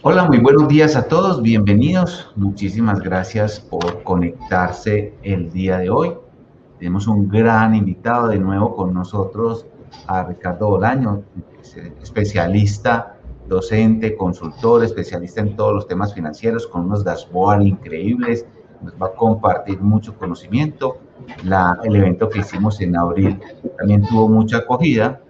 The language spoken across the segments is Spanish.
Hola, muy buenos días a todos, bienvenidos. Muchísimas gracias por conectarse el día de hoy. Tenemos un gran invitado de nuevo con nosotros, a Ricardo Bolaño, especialista, docente, consultor, especialista en todos los temas financieros, con unos dashboards increíbles. Nos va a compartir mucho conocimiento. El evento que hicimos en abril también tuvo mucha acogida,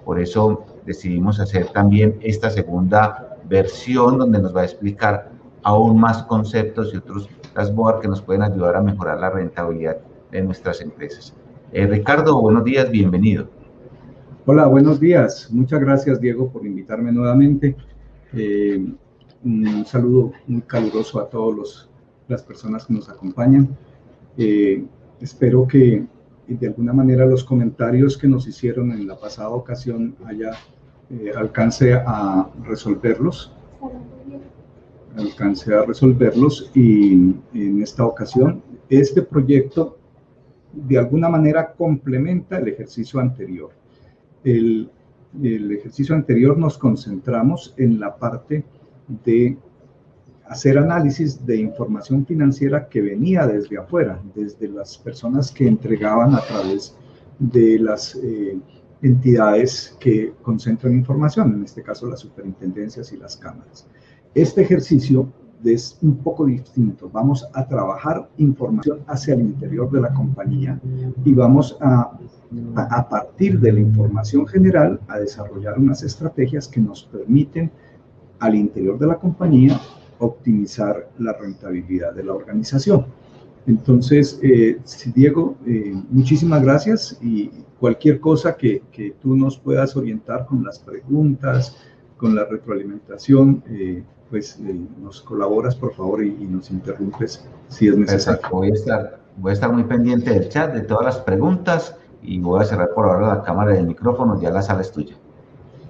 por eso decidimos hacer también esta segunda versión donde nos va a explicar aún más conceptos y otros dashboards que nos pueden ayudar a mejorar la rentabilidad de nuestras empresas. Ricardo, buenos días, bienvenido. Hola, buenos días. Muchas gracias, Diego, por invitarme nuevamente. Un saludo muy caluroso a todas las personas que nos acompañan. Espero que de alguna manera los comentarios que nos hicieron en la pasada ocasión alcance a resolverlos. Y en esta ocasión este proyecto de alguna manera complementa el ejercicio anterior. El ejercicio anterior nos concentramos en la parte de hacer análisis de información financiera que venía desde afuera, desde las personas que entregaban a través de las entidades que concentran información, en este caso las superintendencias y las cámaras. Este ejercicio es un poco distinto. Vamos a trabajar información hacia el interior de la compañía y vamos a partir de la información general a desarrollar unas estrategias que nos permiten al interior de la compañía optimizar la rentabilidad de la organización. Entonces, Diego, muchísimas gracias, y cualquier cosa que tú nos puedas orientar con las preguntas, con la retroalimentación, nos colaboras, por favor, y nos interrumpes si es necesario. Perfecto. Voy a estar muy pendiente del chat, de todas las preguntas, y voy a cerrar por ahora la cámara del micrófono, ya la sala es tuya.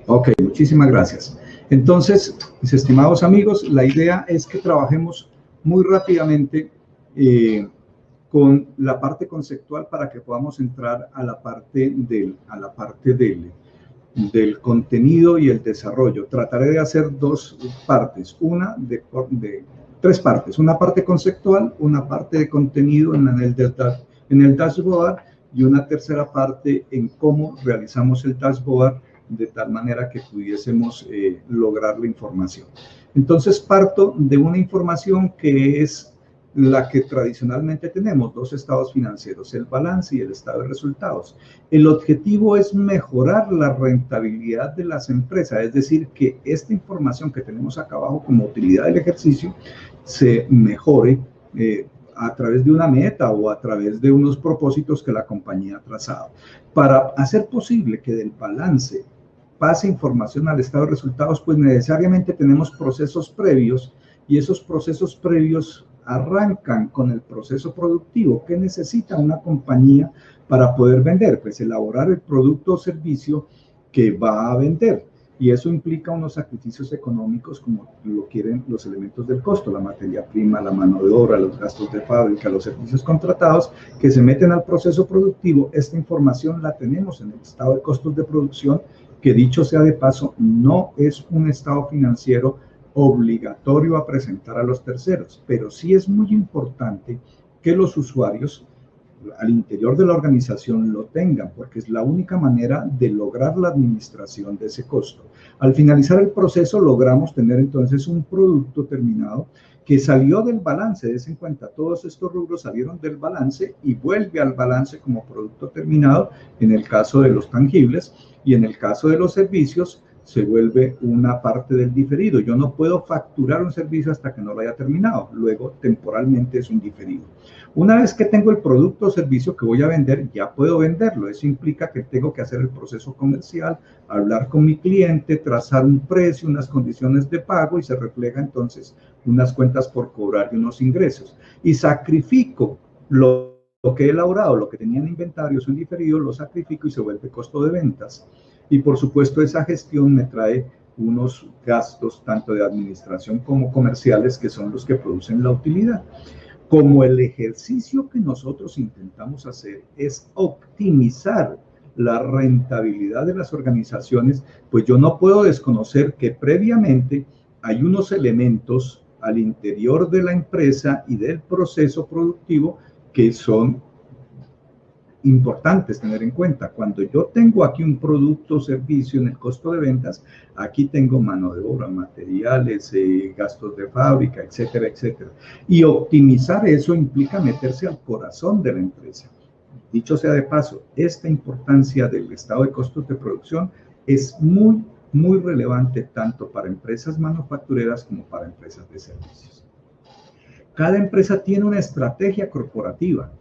Ok, muchísimas gracias. Entonces, mis estimados amigos, la idea es que trabajemos muy rápidamente con la parte conceptual para que podamos entrar a la parte del contenido y el desarrollo. Trataré de hacer dos partes, tres partes, una parte conceptual, una parte de contenido en el dashboard, y una tercera parte en cómo realizamos el dashboard de tal manera que pudiésemos lograr la información. Entonces parto de una información que es la que tradicionalmente tenemos, dos estados financieros, el balance y el estado de resultados. El objetivo es mejorar la rentabilidad de las empresas, es decir, que esta información que tenemos acá abajo como utilidad del ejercicio se mejore a través de una meta o a través de unos propósitos que la compañía ha trazado. Para hacer posible que del balance pase información al estado de resultados, pues necesariamente tenemos procesos previos, y esos procesos previos arrancan con el proceso productivo. ¿Qué necesita una compañía para poder vender? Pues elaborar el producto o servicio que va a vender, y eso implica unos sacrificios económicos como lo quieren los elementos del costo, la materia prima, la mano de obra, los gastos de fábrica, los servicios contratados que se meten al proceso productivo. Esta información la tenemos en el estado de costos de producción, que dicho sea de paso, no es un estado financiero obligatorio a presentar a los terceros, pero sí es muy importante que los usuarios al interior de la organización lo tengan, porque es la única manera de lograr la administración de ese costo. Al finalizar el proceso logramos tener entonces un producto terminado que salió del balance. Des en cuenta, todos estos rubros salieron del balance y vuelve al balance como producto terminado en el caso de los tangibles, y en el caso de los servicios se vuelve una parte del diferido. Yo no puedo facturar un servicio hasta que no lo haya terminado, luego temporalmente es un diferido. Una vez que tengo el producto o servicio que voy a vender, ya puedo venderlo. Eso implica que tengo que hacer el proceso comercial, hablar con mi cliente, trazar un precio, unas condiciones de pago, y se refleja entonces unas cuentas por cobrar y unos ingresos. Y sacrifico lo que he elaborado, lo que tenía en inventario es un diferido, lo sacrifico y se vuelve costo de ventas. Y por supuesto esa gestión me trae unos gastos tanto de administración como comerciales, que son los que producen la utilidad. Como el ejercicio que nosotros intentamos hacer es optimizar la rentabilidad de las organizaciones, pues yo no puedo desconocer que previamente hay unos elementos al interior de la empresa y del proceso productivo que son importantes tener en cuenta. Cuando yo tengo aquí un producto o servicio en el costo de ventas, aquí tengo mano de obra, materiales, gastos de fábrica, etcétera, etcétera. Y optimizar eso implica meterse al corazón de la empresa. Dicho sea de paso, esta importancia del estado de costos de producción es muy relevante tanto para empresas manufactureras como para empresas de servicios. Cada empresa tiene una estrategia corporativa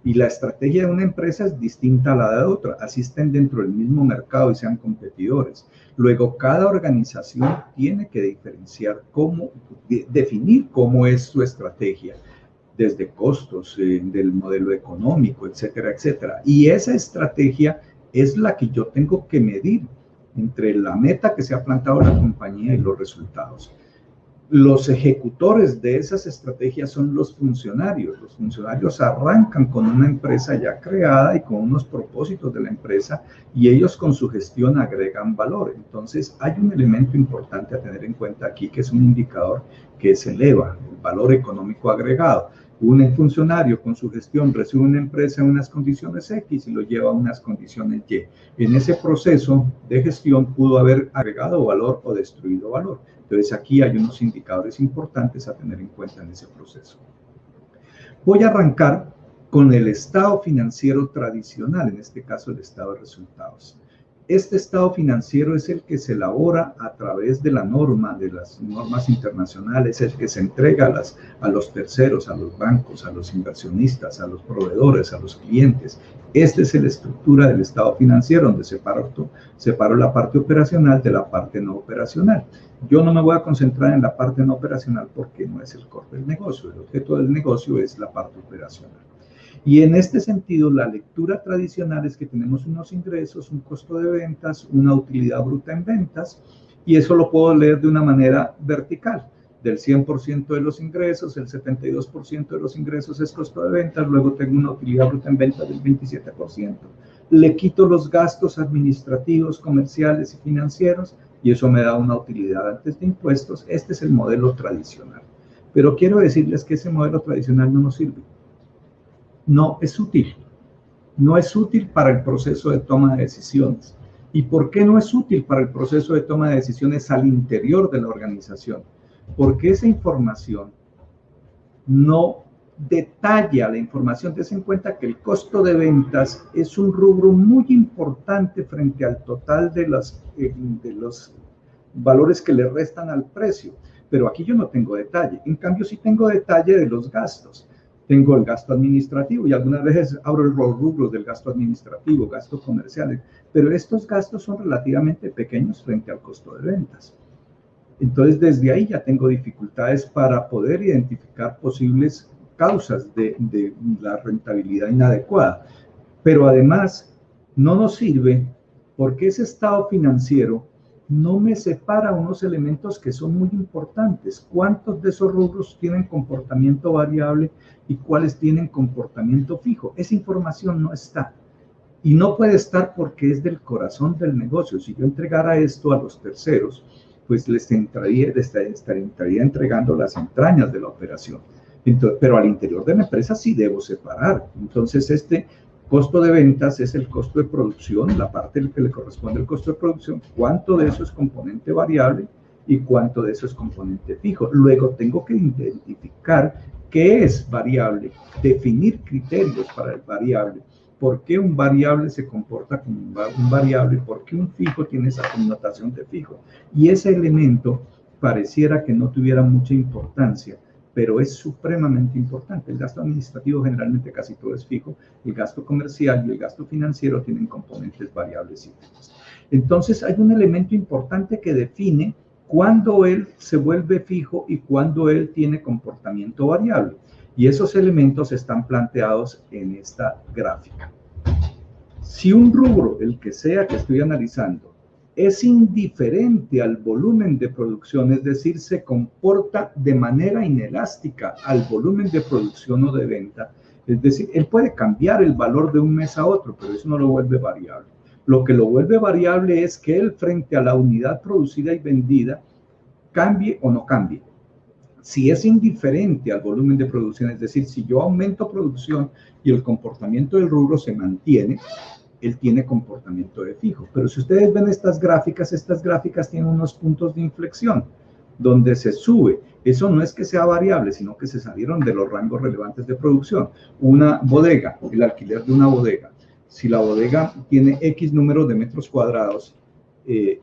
y la estrategia de una empresa es distinta a la de otra, así estén dentro del mismo mercado y sean competidores. Luego, cada organización tiene que diferenciar definir cómo es su estrategia, desde costos, del modelo económico, etcétera, etcétera. Y esa estrategia es la que yo tengo que medir entre la meta que se ha plantado la compañía y los resultados. Los ejecutores de esas estrategias son los funcionarios. Los funcionarios arrancan con una empresa ya creada y con unos propósitos de la empresa y ellos con su gestión agregan valor. Entonces hay un elemento importante a tener en cuenta aquí que es un indicador que se eleva, el valor económico agregado. Un funcionario con su gestión recibe una empresa en unas condiciones X y lo lleva a unas condiciones Y. En ese proceso de gestión pudo haber agregado valor o destruido valor. Entonces aquí hay unos indicadores importantes a tener en cuenta en ese proceso. Voy a arrancar con el estado financiero tradicional, en este caso el estado de resultados. Este estado financiero es el que se elabora a través de la norma, de las normas internacionales, el que se entrega a los terceros, a los bancos, a los inversionistas, a los proveedores, a los clientes. Esta es la estructura del estado financiero, donde separo la parte operacional de la parte no operacional. Yo no me voy a concentrar en la parte no operacional porque no es el core del negocio. El objeto del negocio es la parte operacional. Y en este sentido, la lectura tradicional es que tenemos unos ingresos, un costo de ventas, una utilidad bruta en ventas, y eso lo puedo leer de una manera vertical. Del 100% de los ingresos, el 72% de los ingresos es costo de ventas, luego tengo una utilidad bruta en ventas del 27%. Le quito los gastos administrativos, comerciales y financieros, y eso me da una utilidad antes de impuestos. Este es el modelo tradicional. Pero quiero decirles que ese modelo tradicional no nos sirve. No es útil. No es útil para el proceso de toma de decisiones. ¿Y por qué no es útil para el proceso de toma de decisiones al interior de la organización? Porque esa información no detalla la información. Ten en cuenta que el costo de ventas es un rubro muy importante frente al total de los valores que le restan al precio. Pero aquí yo no tengo detalle. En cambio, sí tengo detalle de los gastos. Tengo el gasto administrativo y algunas veces abro los rubros del gasto administrativo, gastos comerciales, pero estos gastos son relativamente pequeños frente al costo de ventas. Entonces, desde ahí ya tengo dificultades para poder identificar posibles causas de la rentabilidad inadecuada. Pero además, no nos sirve porque ese estado financiero no me separa unos elementos que son muy importantes. ¿Cuántos de esos rubros tienen comportamiento variable y cuáles tienen comportamiento fijo? Esa información no está. Y no puede estar porque es del corazón del negocio. Si yo entregara esto a los terceros, pues les estaría entregando las entrañas de la operación. Entonces, pero al interior de la empresa sí debo separar. Entonces, este costo de ventas es el costo de producción, la parte que le corresponde al costo de producción, cuánto de eso es componente variable y cuánto de eso es componente fijo. Luego tengo que identificar qué es variable, definir criterios para el variable, por qué un variable se comporta como un variable, por qué un fijo tiene esa connotación de fijo. Y ese elemento pareciera que no tuviera mucha importancia, pero es supremamente importante. El gasto administrativo generalmente casi todo es fijo, el gasto comercial y el gasto financiero tienen componentes variables y fijos. Entonces hay un elemento importante que define cuándo él se vuelve fijo y cuándo él tiene comportamiento variable. Y esos elementos están planteados en esta gráfica. Si un rubro, el que sea que estoy analizando, es indiferente al volumen de producción, es decir, se comporta de manera inelástica al volumen de producción o de venta, es decir, él puede cambiar el valor de un mes a otro, pero eso no lo vuelve variable. Lo que lo vuelve variable es que él, frente a la unidad producida y vendida, cambie o no cambie. Si es indiferente al volumen de producción, es decir, si yo aumento producción y el comportamiento del rubro se mantiene, él tiene comportamiento de fijo. Pero si ustedes ven estas gráficas tienen unos puntos de inflexión donde se sube. Eso no es que sea variable, sino que se salieron de los rangos relevantes de producción. Una bodega, el alquiler de una bodega. Si la bodega tiene X número de metros cuadrados,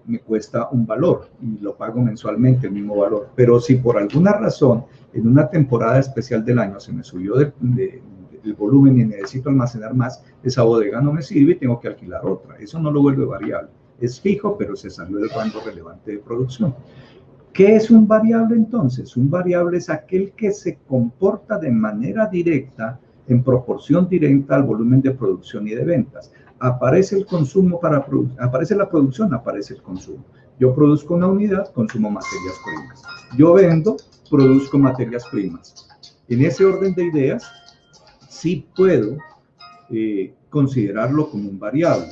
me cuesta un valor y lo pago mensualmente, el mismo valor. Pero si por alguna razón, en una temporada especial del año, se me subió el volumen y necesito almacenar más, esa bodega no me sirve y tengo que alquilar otra. Eso no lo vuelve variable. Es fijo, pero se salió del rango relevante de producción. ¿Qué es un variable entonces? Un variable es aquel que se comporta de manera directa, en proporción directa al volumen de producción y de ventas. Aparece el consumo aparece la producción, aparece el consumo. Yo produzco una unidad, consumo materias primas. Yo vendo, produzco materias primas. En ese orden de ideas, sí puedo considerarlo como un variable,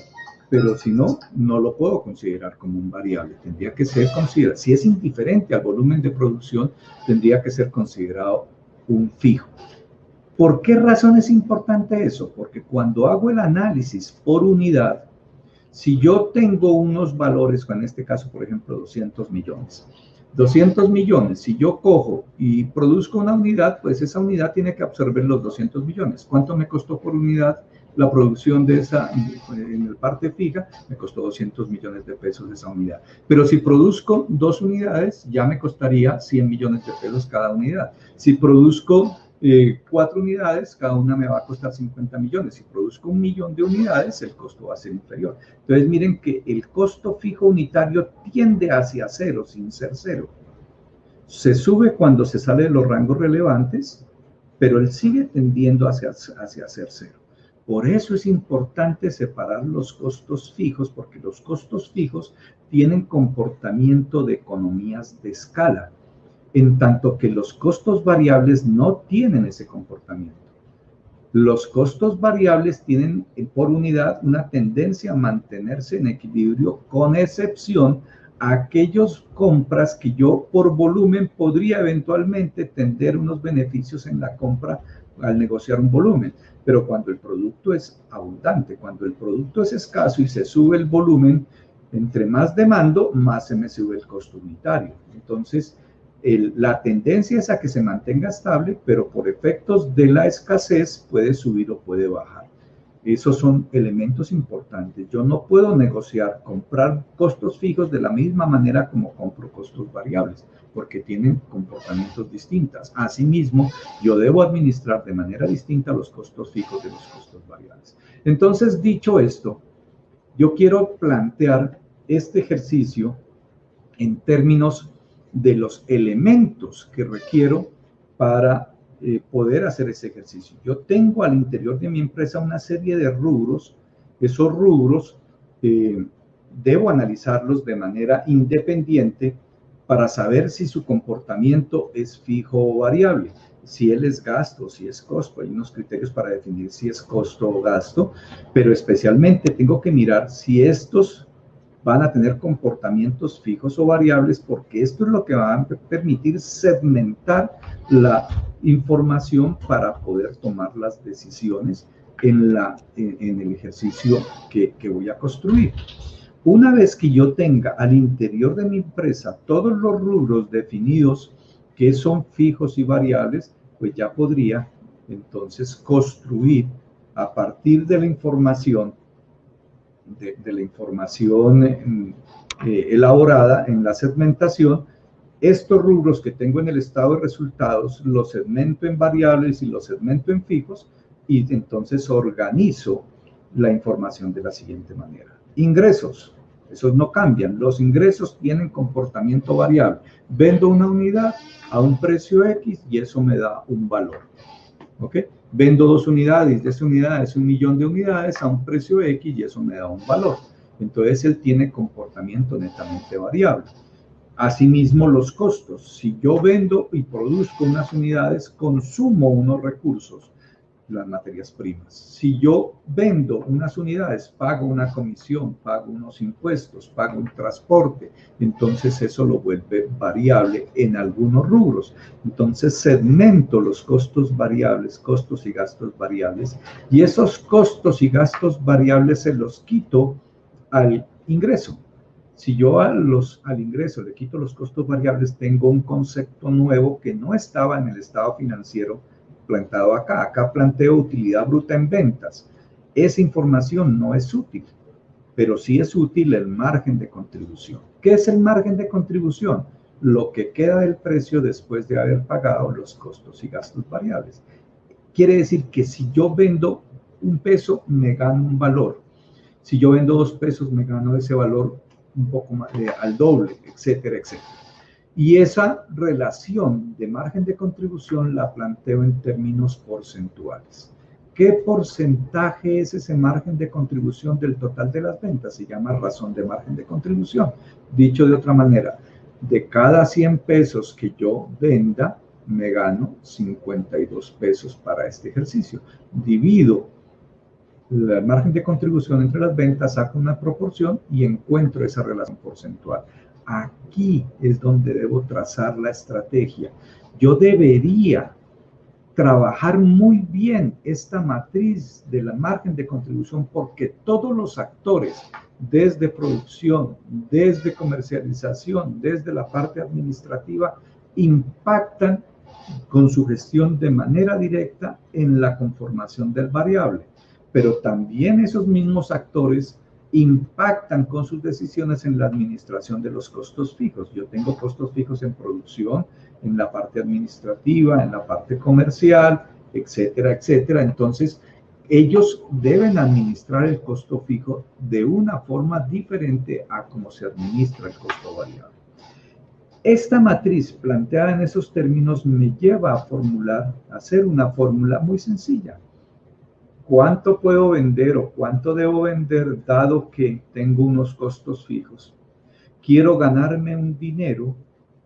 pero si no, no lo puedo considerar como un variable. Tendría que ser considerado, si es indiferente al volumen de producción, tendría que ser considerado un fijo. ¿Por qué razón es importante eso? Porque cuando hago el análisis por unidad, si yo tengo unos valores, en este caso, por ejemplo, 200 millones. 200 millones, si yo cojo y produzco una unidad, pues esa unidad tiene que absorber los 200 millones. ¿Cuánto me costó por unidad la producción de esa, en la parte fija? Me costó 200 millones de pesos esa unidad. Pero si produzco 2 unidades, ya me costaría 100 millones de pesos cada unidad. Si produzco 4 unidades, cada una me va a costar 50 millones. Si produzco 1 millón de unidades, el costo va a ser inferior. Entonces, miren que el costo fijo unitario tiende hacia cero, sin ser cero. Se sube cuando se sale de los rangos relevantes, pero él sigue tendiendo hacia ser cero. Por eso es importante separar los costos fijos, porque los costos fijos tienen comportamiento de economías de escala, en tanto que los costos variables no tienen ese comportamiento. Los costos variables tienen por unidad una tendencia a mantenerse en equilibrio, con excepción a aquellas compras que yo por volumen podría eventualmente tener unos beneficios en la compra al negociar un volumen. Pero cuando el producto es abundante, cuando el producto es escaso y se sube el volumen, entre más demando, más se me sube el costo unitario. Entonces, la tendencia es a que se mantenga estable, pero por efectos de la escasez puede subir o puede bajar. Esos son elementos importantes. Yo no puedo negociar, comprar costos fijos de la misma manera como compro costos variables, porque tienen comportamientos distintos. Asimismo, yo debo administrar de manera distinta los costos fijos de los costos variables. Entonces, dicho esto, yo quiero plantear este ejercicio en términos de los elementos que requiero para poder hacer ese ejercicio. Yo tengo al interior de mi empresa una serie de rubros. Esos rubros debo analizarlos de manera independiente para saber si su comportamiento es fijo o variable. Si él es gasto, si es costo. Hay unos criterios para definir si es costo o gasto, pero especialmente tengo que mirar si estos van a tener comportamientos fijos o variables, porque esto es lo que va a permitir segmentar la información para poder tomar las decisiones en el ejercicio que voy a construir. Una vez que yo tenga al interior de mi empresa todos los rubros definidos que son fijos y variables, pues ya podría entonces construir a partir de la información elaborada en la segmentación, estos rubros que tengo en el estado de resultados los segmento en variables y los segmento en fijos, y entonces organizo la información de la siguiente manera. Ingresos, esos no cambian. Los ingresos tienen comportamiento variable. Vendo una unidad a un precio X y eso me da un valor. ¿Ok? Vendo 2 unidades, de esa unidad es 1 millón de unidades a un precio X y eso me da un valor. Entonces, él tiene comportamiento netamente variable. Asimismo, los costos. Si yo vendo y produzco unas unidades, consumo unos recursos. las materias primas. Si yo vendo unas unidades, pago una comisión, pago unos impuestos, pago un transporte, entonces eso lo vuelve variable en algunos rubros. Entonces segmento los costos variables, costos y gastos variables, y esos costos y gastos variables se los quito al ingreso. Si yo al ingreso le quito los costos variables, tengo un concepto nuevo que no estaba en el estado financiero planteado acá. Acá planteo utilidad bruta en ventas. Esa información no es útil, pero sí es útil el margen de contribución. ¿Qué es el margen de contribución? Lo que queda del precio después de haber pagado los costos y gastos variables. Quiere decir que si yo vendo un peso, me gano un valor. Si yo vendo 2 pesos, me gano ese valor un poco más, al doble, etcétera, etcétera. Y esa relación de margen de contribución la planteo en términos porcentuales. ¿Qué porcentaje es ese margen de contribución del total de las ventas? Se llama razón de margen de contribución. Dicho de otra manera, de cada 100 pesos que yo venda, me gano 52 pesos para este ejercicio. Divido el margen de contribución entre las ventas, saco una proporción y encuentro esa relación porcentual. Aquí es donde debo trazar la estrategia. Yo debería trabajar muy bien esta matriz de la margen de contribución porque todos los actores, desde producción, desde comercialización, desde la parte administrativa, impactan con su gestión de manera directa en la conformación del variable. Pero también esos mismos actores impactan con sus decisiones en la administración de los costos fijos. Yo tengo costos fijos en producción, en la parte administrativa, en la parte comercial, etcétera, etcétera. Entonces, ellos deben administrar el costo fijo de una forma diferente a cómo se administra el costo variable. Esta matriz planteada en esos términos me lleva a hacer una fórmula muy sencilla. ¿Cuánto puedo vender o cuánto debo vender dado que tengo unos costos fijos? Quiero ganarme un dinero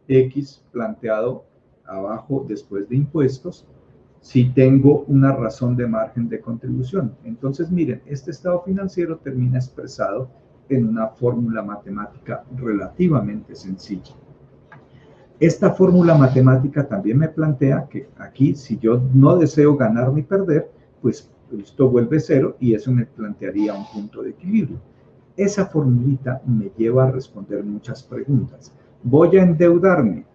X planteado abajo después de impuestos si tengo una razón de margen de contribución. Entonces, miren, este estado financiero termina expresado en una fórmula matemática relativamente sencilla. Esta fórmula matemática también me plantea que aquí, si yo no deseo ganar ni perder, pues esto vuelve cero y eso me plantearía un punto de equilibrio. Esa formulita me lleva a responder muchas preguntas. Voy a endeudarme.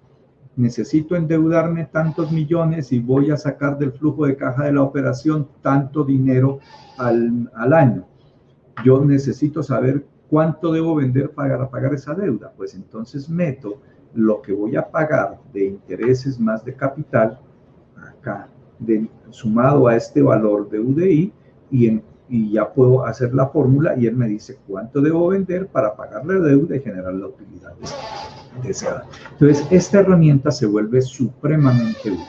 Necesito endeudarme tantos millones y voy a sacar del flujo de caja de la operación tanto dinero al año. Yo necesito saber cuánto debo vender para pagar esa deuda. Pues entonces meto lo que voy a pagar de intereses más de capital acá, sumado a este valor de UDI y ya puedo hacer la fórmula y él me dice cuánto debo vender para pagar la deuda y generar la utilidad deseada. Entonces, esta herramienta se vuelve supremamente útil.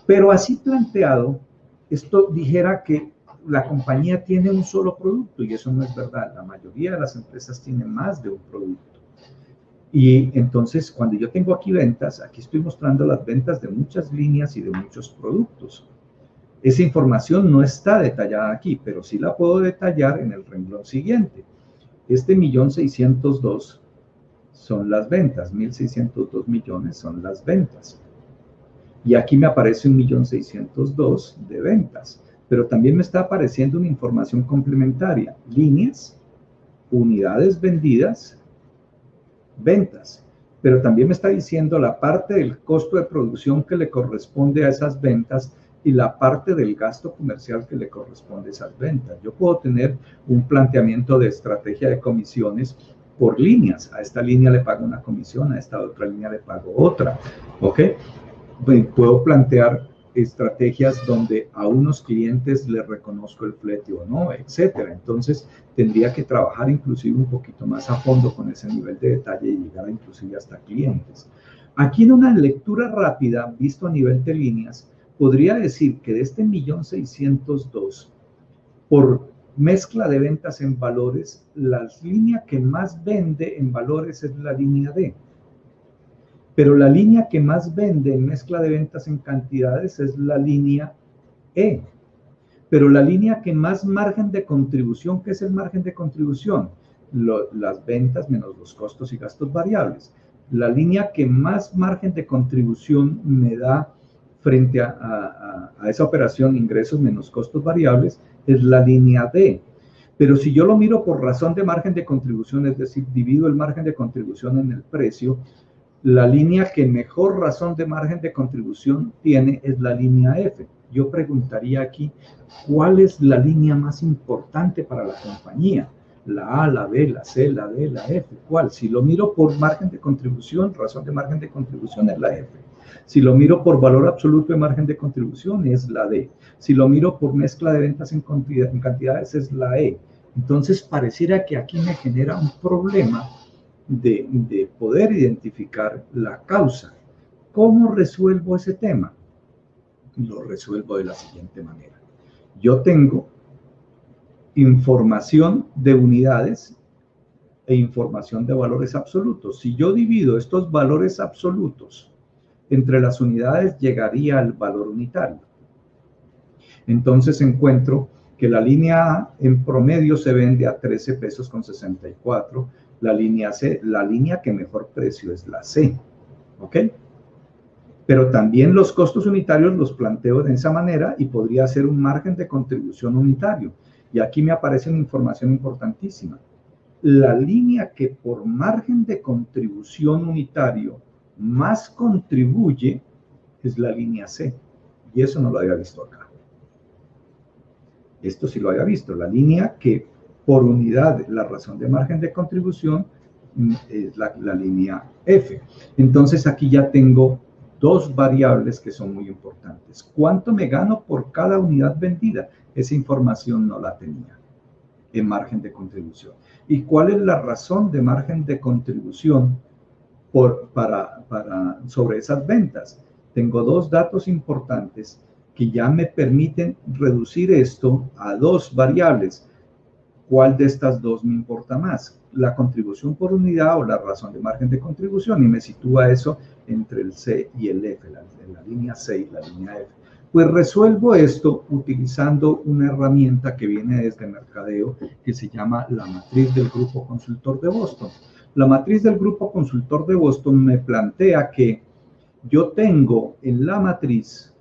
Pero así planteado, esto dijera que la compañía tiene un solo producto y eso no es verdad. La mayoría de las empresas tienen más de un producto. Y entonces, cuando yo tengo aquí ventas, aquí estoy mostrando las ventas de muchas líneas y de muchos productos. Esa información no está detallada aquí, pero sí la puedo detallar en el renglón siguiente. Este 1.602.000 son las ventas, 1.602 millones son las ventas. Y aquí me aparece 1.602.000 de ventas, pero también me está apareciendo una información complementaria, líneas, unidades vendidas, ventas, pero también me está diciendo la parte del costo de producción que le corresponde a esas ventas y la parte del gasto comercial que le corresponde a esas ventas. Yo puedo tener un planteamiento de estrategia de comisiones por líneas. A esta línea le pago una comisión, a esta otra línea le pago otra, ¿ok? Puedo plantear estrategias donde a unos clientes les reconozco el flete o no, etcétera. Entonces, tendría que trabajar inclusive un poquito más a fondo con ese nivel de detalle y llegar inclusive hasta clientes. Aquí en una lectura rápida, visto a nivel de líneas, podría decir que de este 1.602.000, por mezcla de ventas en valores, la línea que más vende en valores es la línea D. Pero la línea que más vende en mezcla de ventas en cantidades es la línea E. Pero la línea que más margen de contribución, ¿qué es el margen de contribución? Las ventas menos los costos y gastos variables. La línea que más margen de contribución me da frente a esa operación, ingresos menos costos variables, es la línea D. Pero si yo lo miro por razón de margen de contribución, es decir, divido el margen de contribución en el precio, la línea que mejor razón de margen de contribución tiene es la línea F. Yo preguntaría aquí, ¿cuál es la línea más importante para la compañía? La A, la B, la C, la D, la F. ¿Cuál? Si lo miro por margen de contribución, razón de margen de contribución es la F. Si lo miro por valor absoluto de margen de contribución es la D. Si lo miro por mezcla de ventas en cantidades es la E. Entonces pareciera que aquí me genera un problema de poder identificar la causa. ¿Cómo resuelvo ese tema? Lo resuelvo de la siguiente manera. Yo tengo información de unidades e información de valores absolutos. Si yo divido estos valores absolutos entre las unidades, llegaría al valor unitario. Entonces encuentro que la línea A en promedio se vende a 13 pesos con 64. La línea C, la línea que mejor precio es la C. ¿Ok? Pero también los costos unitarios los planteo de esa manera y podría hacer un margen de contribución unitario. Y aquí me aparece una información importantísima. La línea que por margen de contribución unitario más contribuye es la línea C. Y eso no lo había visto acá. Esto sí lo había visto. La línea que por unidad, la razón de margen de contribución es la línea F. Entonces aquí ya tengo dos variables que son muy importantes. ¿Cuánto me gano por cada unidad vendida? Esa información no la tenía en margen de contribución. ¿Y cuál es la razón de margen de contribución sobre esas ventas? Tengo dos datos importantes que ya me permiten reducir esto a dos variables. ¿Cuál de estas dos me importa más? ¿La contribución por unidad o la razón de margen de contribución? Y me sitúa eso entre el C y el F, la línea C y la línea F. Pues resuelvo esto utilizando una herramienta que viene desde mercadeo que se llama la matriz del Grupo Consultor de Boston. La matriz del Grupo Consultor de Boston me plantea que yo tengo en la matriz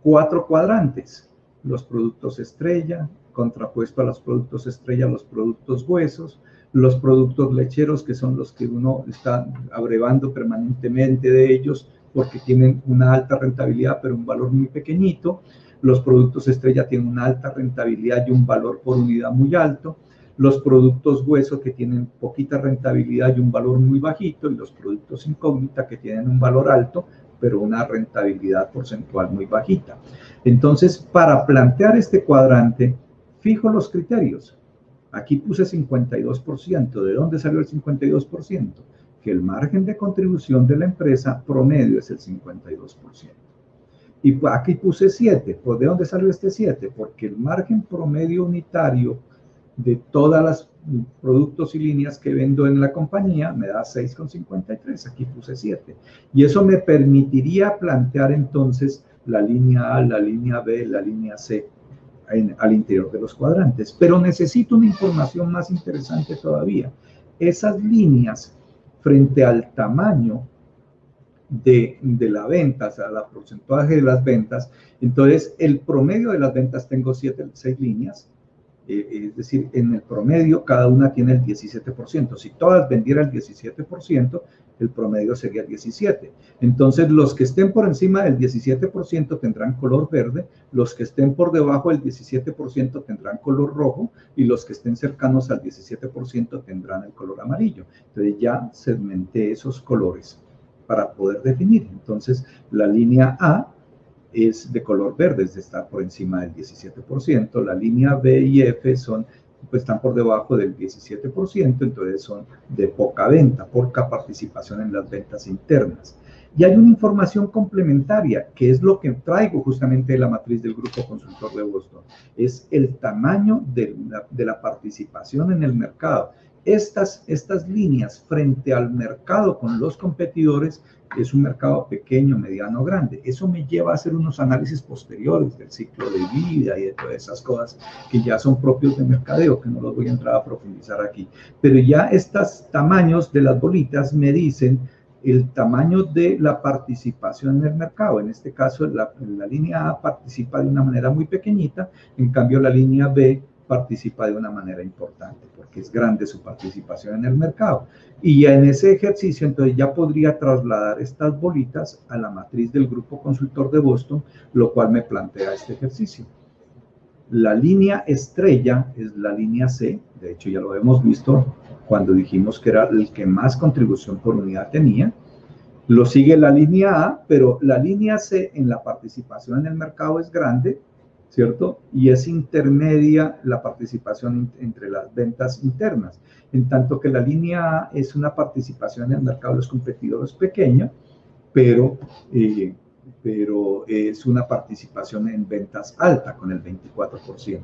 4 cuadrantes. Los productos estrella, contrapuesto a los productos estrella, los productos huesos, los productos lecheros, que son los que uno está abrevando permanentemente de ellos porque tienen una alta rentabilidad pero un valor muy pequeñito. Los productos estrella tienen una alta rentabilidad y un valor por unidad muy alto. Los productos hueso que tienen poquita rentabilidad y un valor muy bajito, y los productos incógnita que tienen un valor alto pero una rentabilidad porcentual muy bajita. Entonces, para plantear este cuadrante, fijo los criterios. Aquí puse 52%. ¿De dónde salió el 52%? Que el margen de contribución de la empresa promedio es el 52%. Y aquí puse 7. ¿Por de dónde salió este 7? Porque el margen promedio unitario de todas las productos y líneas que vendo en la compañía me da 6,53. Aquí puse 7. Y eso me permitiría plantear entonces la línea A, la línea B, la línea C al interior de los cuadrantes. Pero necesito una información más interesante todavía. Esas líneas frente al tamaño de la venta, o sea, el porcentaje de las ventas, entonces el promedio de las ventas tengo 6 líneas, es decir, en el promedio cada una tiene el 17%. Si todas vendieran el 17%, el promedio sería 17%. Entonces, los que estén por encima del 17% tendrán color verde, los que estén por debajo del 17% tendrán color rojo, y los que estén cercanos al 17% tendrán el color amarillo. Entonces, ya segmenté esos colores para poder definir. Entonces, la línea A es de color verde, es de estar por encima del 17%. La línea B y F están por debajo del 17%, entonces son de poca venta, poca participación en las ventas internas. Y hay una información complementaria, que es lo que traigo justamente de la matriz del Grupo Consultor de Boston, es el tamaño de la participación en el mercado. Estas líneas frente al mercado con los competidores es un mercado pequeño, mediano, grande. Eso me lleva a hacer unos análisis posteriores del ciclo de vida y de todas esas cosas que ya son propios de mercadeo, que no los voy a entrar a profundizar aquí. Pero ya estos tamaños de las bolitas me dicen el tamaño de la participación en el mercado. En este caso, la línea A participa de una manera muy pequeñita, en cambio la línea B participa de una manera importante, porque es grande su participación en el mercado. Y ya en ese ejercicio, entonces ya podría trasladar estas bolitas a la matriz del Grupo Consultor de Boston, lo cual me plantea este ejercicio. La línea estrella es la línea C, de hecho ya lo hemos visto cuando dijimos que era el que más contribución por unidad tenía. Lo sigue la línea A, pero la línea C en la participación en el mercado es grande, ¿cierto? Y es intermedia la participación entre las ventas internas, en tanto que la línea A es una participación en el mercado de los competidores pequeña, pero es una participación en ventas alta, con el 24%.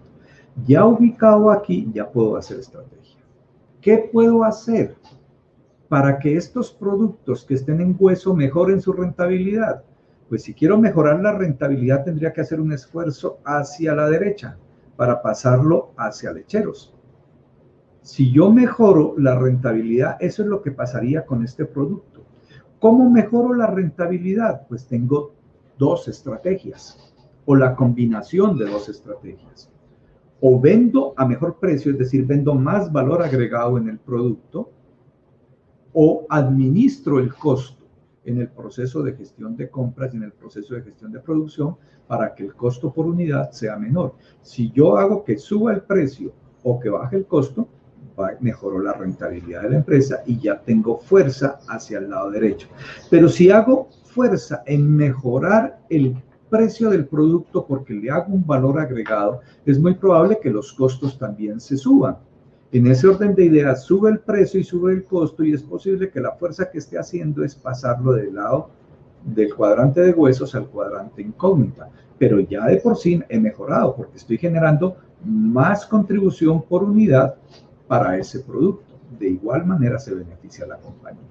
Ya ubicado aquí, ya puedo hacer estrategia. ¿Qué puedo hacer para que estos productos que estén en hueso mejoren su rentabilidad? Pues si quiero mejorar la rentabilidad, tendría que hacer un esfuerzo hacia la derecha para pasarlo hacia lecheros. Si yo mejoro la rentabilidad, eso es lo que pasaría con este producto. ¿Cómo mejoro la rentabilidad? Pues tengo dos estrategias, o la combinación de dos estrategias. O vendo a mejor precio, es decir, vendo más valor agregado en el producto, o administro el costo en el proceso de gestión de compras y en el proceso de gestión de producción para que el costo por unidad sea menor. Si yo hago que suba el precio o que baje el costo, mejoró la rentabilidad de la empresa y ya tengo fuerza hacia el lado derecho. Pero si hago fuerza en mejorar el precio del producto porque le hago un valor agregado, es muy probable que los costos también se suban. En ese orden de ideas, sube el precio y sube el costo, y es posible que la fuerza que esté haciendo es pasarlo del lado del cuadrante de huesos al cuadrante incógnita. Pero ya de por sí he mejorado porque estoy generando más contribución por unidad para ese producto. De igual manera se beneficia a la compañía.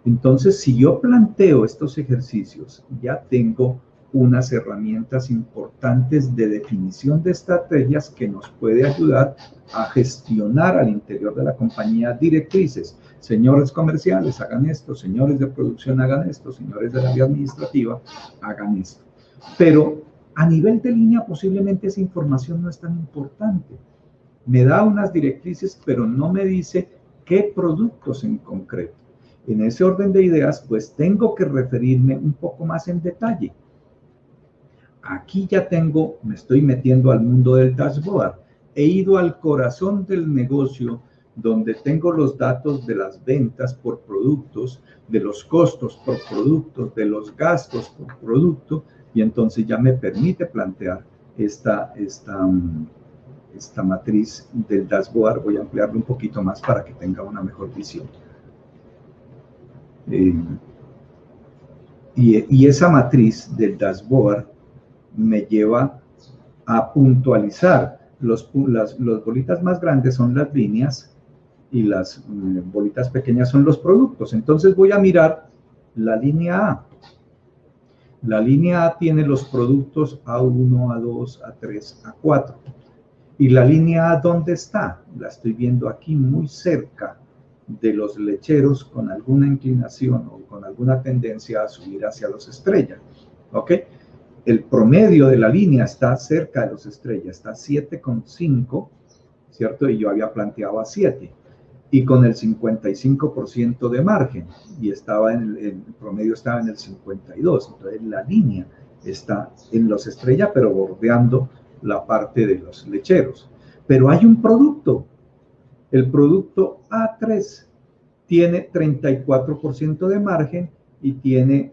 Entonces, si yo planteo estos ejercicios, ya tengo unas herramientas importantes de definición de estrategias que nos puede ayudar a gestionar al interior de la compañía directrices. Señores comerciales, hagan esto. Señores de producción, hagan esto. Señores de la área administrativa, hagan esto. Pero a nivel de línea, posiblemente esa información no es tan importante. Me da unas directrices, pero no me dice qué productos en concreto. En ese orden de ideas, pues tengo que referirme un poco más en detalle. Aquí ya tengo, me estoy metiendo al mundo del dashboard. He ido al corazón del negocio, donde tengo los datos de las ventas por productos, de los costos por productos, de los gastos por producto, y entonces ya me permite plantear esta matriz del dashboard. Voy a ampliarlo un poquito más para que tenga una mejor visión. Y esa matriz del dashboard me lleva a puntualizar. Las bolitas más grandes son las líneas y las bolitas pequeñas son los productos. Entonces voy a mirar la línea A. La línea A tiene los productos A1, A2, A3, A4. ¿Y la línea A dónde está? La estoy viendo aquí muy cerca de los lecheros, con alguna inclinación o con alguna tendencia a subir hacia los estrellas. ¿Ok? El promedio de la línea está cerca de los estrellas, está 7,5, ¿cierto? Y yo había planteado a 7. Y con el 55% de margen, y el promedio estaba en el 52. Entonces la línea está en los estrellas, pero bordeando la parte de los lecheros. Pero hay un producto. El producto A3 tiene 34% de margen y tiene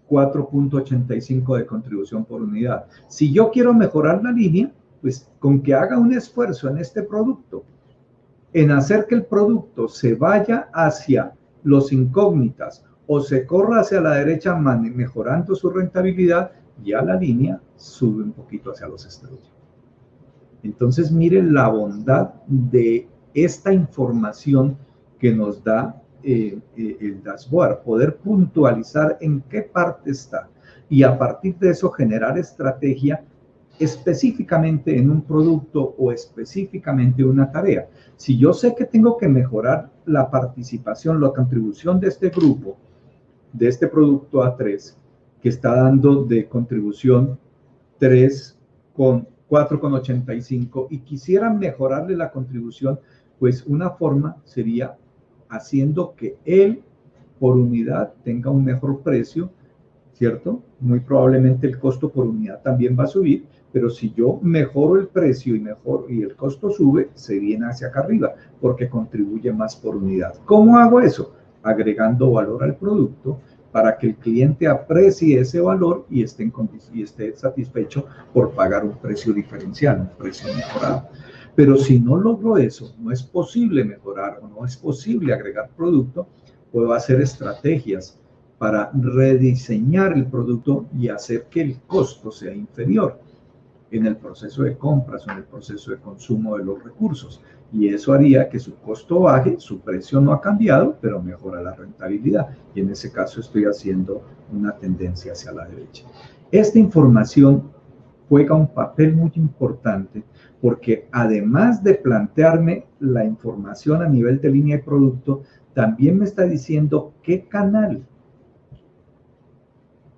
4.85 de contribución por unidad. Si yo quiero mejorar la línea, pues con que haga un esfuerzo en este producto, en hacer que el producto se vaya hacia los incógnitas o se corra hacia la derecha mejorando su rentabilidad, ya la línea sube un poquito hacia los estrellas. Entonces, miren la bondad de esta información que nos da el dashboard, poder puntualizar en qué parte está y a partir de eso generar estrategia específicamente en un producto o específicamente una tarea. Si yo sé que tengo que mejorar la participación, la contribución de este grupo, de este producto A3, que está dando de contribución 4,85 y quisieran mejorarle la contribución, pues una forma sería haciendo que él por unidad tenga un mejor precio, ¿cierto? Muy probablemente el costo por unidad también va a subir, pero si yo mejoro el precio y el costo sube, se viene hacia acá arriba porque contribuye más por unidad. ¿Cómo hago eso? Agregando valor al producto para que el cliente aprecie ese valor y esté satisfecho por pagar un precio diferencial, un precio mejorado. Pero si no logro eso, no es posible mejorar o no es posible agregar producto, puedo hacer estrategias para rediseñar el producto y hacer que el costo sea inferior en el proceso de compras o en el proceso de consumo de los recursos. Y eso haría que su costo baje, su precio no ha cambiado, pero mejora la rentabilidad. Y en ese caso estoy haciendo una tendencia hacia la derecha. Esta información juega un papel muy importante porque además de plantearme la información a nivel de línea de producto, también me está diciendo qué canal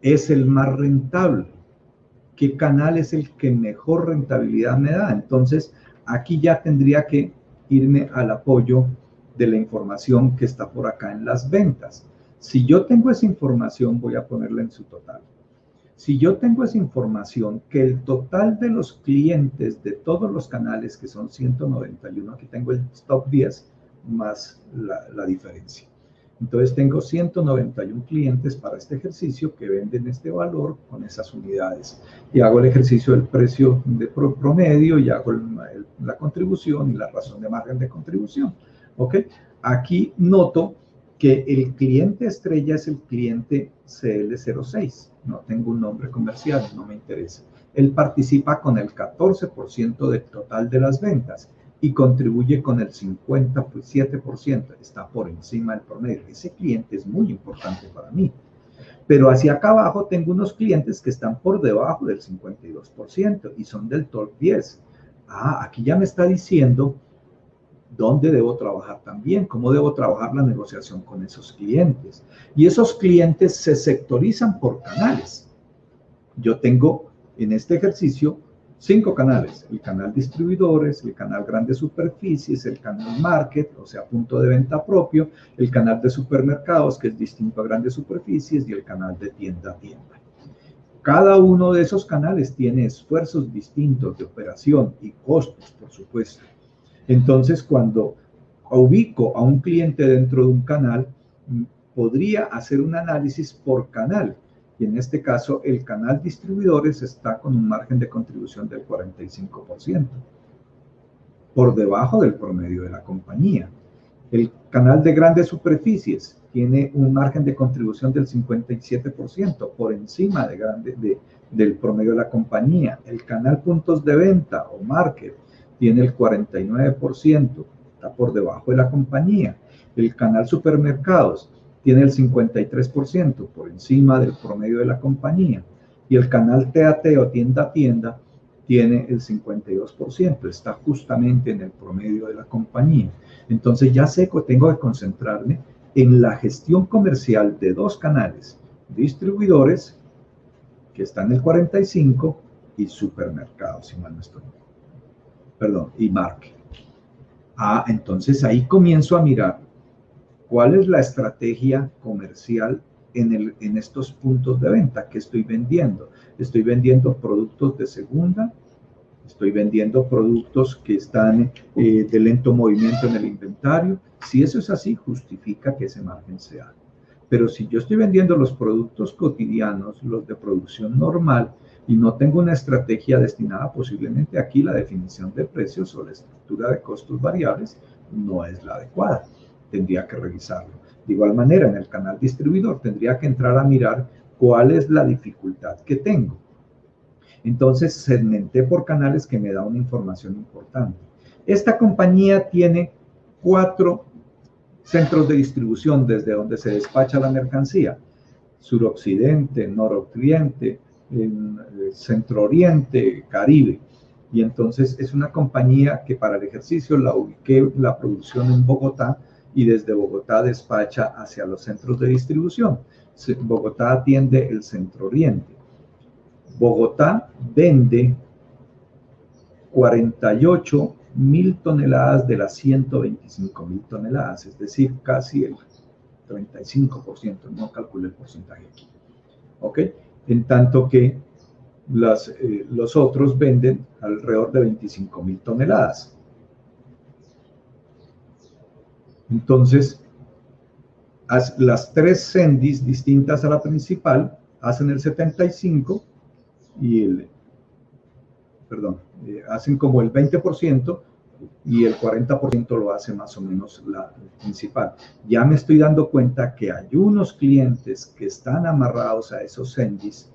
es el más rentable, qué canal es el que mejor rentabilidad me da. Entonces, aquí ya tendría que irme al apoyo de la información que está por acá en las ventas. Si yo tengo esa información, voy a ponerla en su total. Si yo tengo esa información, que el total de los clientes de todos los canales, que son 191, aquí tengo el top 10 más la diferencia. Entonces tengo 191 clientes para este ejercicio que venden este valor con esas unidades. Y hago el ejercicio del precio de promedio y hago la contribución y la razón de margen de contribución. ¿Ok? Aquí noto que el cliente estrella es el cliente CL06. No tengo un nombre comercial, no me interesa. Él participa con el 14% del total de las ventas y contribuye con el 57%, está por encima del promedio. Ese cliente es muy importante para mí. Pero hacia acá abajo tengo unos clientes que están por debajo del 52% y son del top 10. Aquí ya me está diciendo dónde debo trabajar también, cómo debo trabajar la negociación con esos clientes. Y esos clientes se sectorizan por canales. Yo tengo en este ejercicio 5 canales: el canal distribuidores, el canal grandes superficies, el canal market, o sea, punto de venta propio, el canal de supermercados, que es distinto a grandes superficies, y el canal de tienda a tienda. Cada uno de esos canales tiene esfuerzos distintos de operación y costos, por supuesto. Entonces, cuando ubico a un cliente dentro de un canal, podría hacer un análisis por canal. Y en este caso, el canal distribuidores está con un margen de contribución del 45%, por debajo del promedio de la compañía. El canal de grandes superficies tiene un margen de contribución del 57%, por encima del promedio de la compañía. El canal puntos de venta o market tiene el 49%, está por debajo de la compañía. El canal supermercados tiene el 53%, por encima del promedio de la compañía. Y el canal TAT o tienda a tienda tiene el 52%, está justamente en el promedio de la compañía. Entonces ya sé que tengo que concentrarme en la gestión comercial de 2 canales: distribuidores, que están en el 45%, y supermercados, si mal no estoy. Perdón, y market. Entonces ahí comienzo a mirar cuál es la estrategia comercial en estos puntos de venta que estoy vendiendo. Estoy vendiendo productos de segunda, estoy vendiendo productos que están de lento movimiento en el inventario. Si eso es así, justifica que ese margen sea. Pero si yo estoy vendiendo los productos cotidianos, los de producción normal, y no tengo una estrategia destinada, posiblemente aquí la definición de precios o la estructura de costos variables no es la adecuada. Tendría que revisarlo. De igual manera, en el canal distribuidor tendría que entrar a mirar cuál es la dificultad que tengo. Entonces, segmenté por canales, que me da una información importante. Esta compañía tiene 4 centros de distribución desde donde se despacha la mercancía: suroccidente, noroccidente, centro-oriente, Caribe. Y entonces es una compañía que para el ejercicio la ubiqué la producción en Bogotá, y desde Bogotá despacha hacia los centros de distribución. Bogotá atiende el centro-oriente. Bogotá vende 48.000 toneladas de las 125.000 toneladas, es decir, casi el 35%, no calculé el porcentaje aquí. ¿Ok? En tanto que los otros venden alrededor de 25.000 toneladas. Entonces, las tres Sendis distintas a la principal hacen el 75% y hacen como el 20%, y el 40% lo hace más o menos la principal. Ya me estoy dando cuenta que hay unos clientes que están amarrados a esos Sendis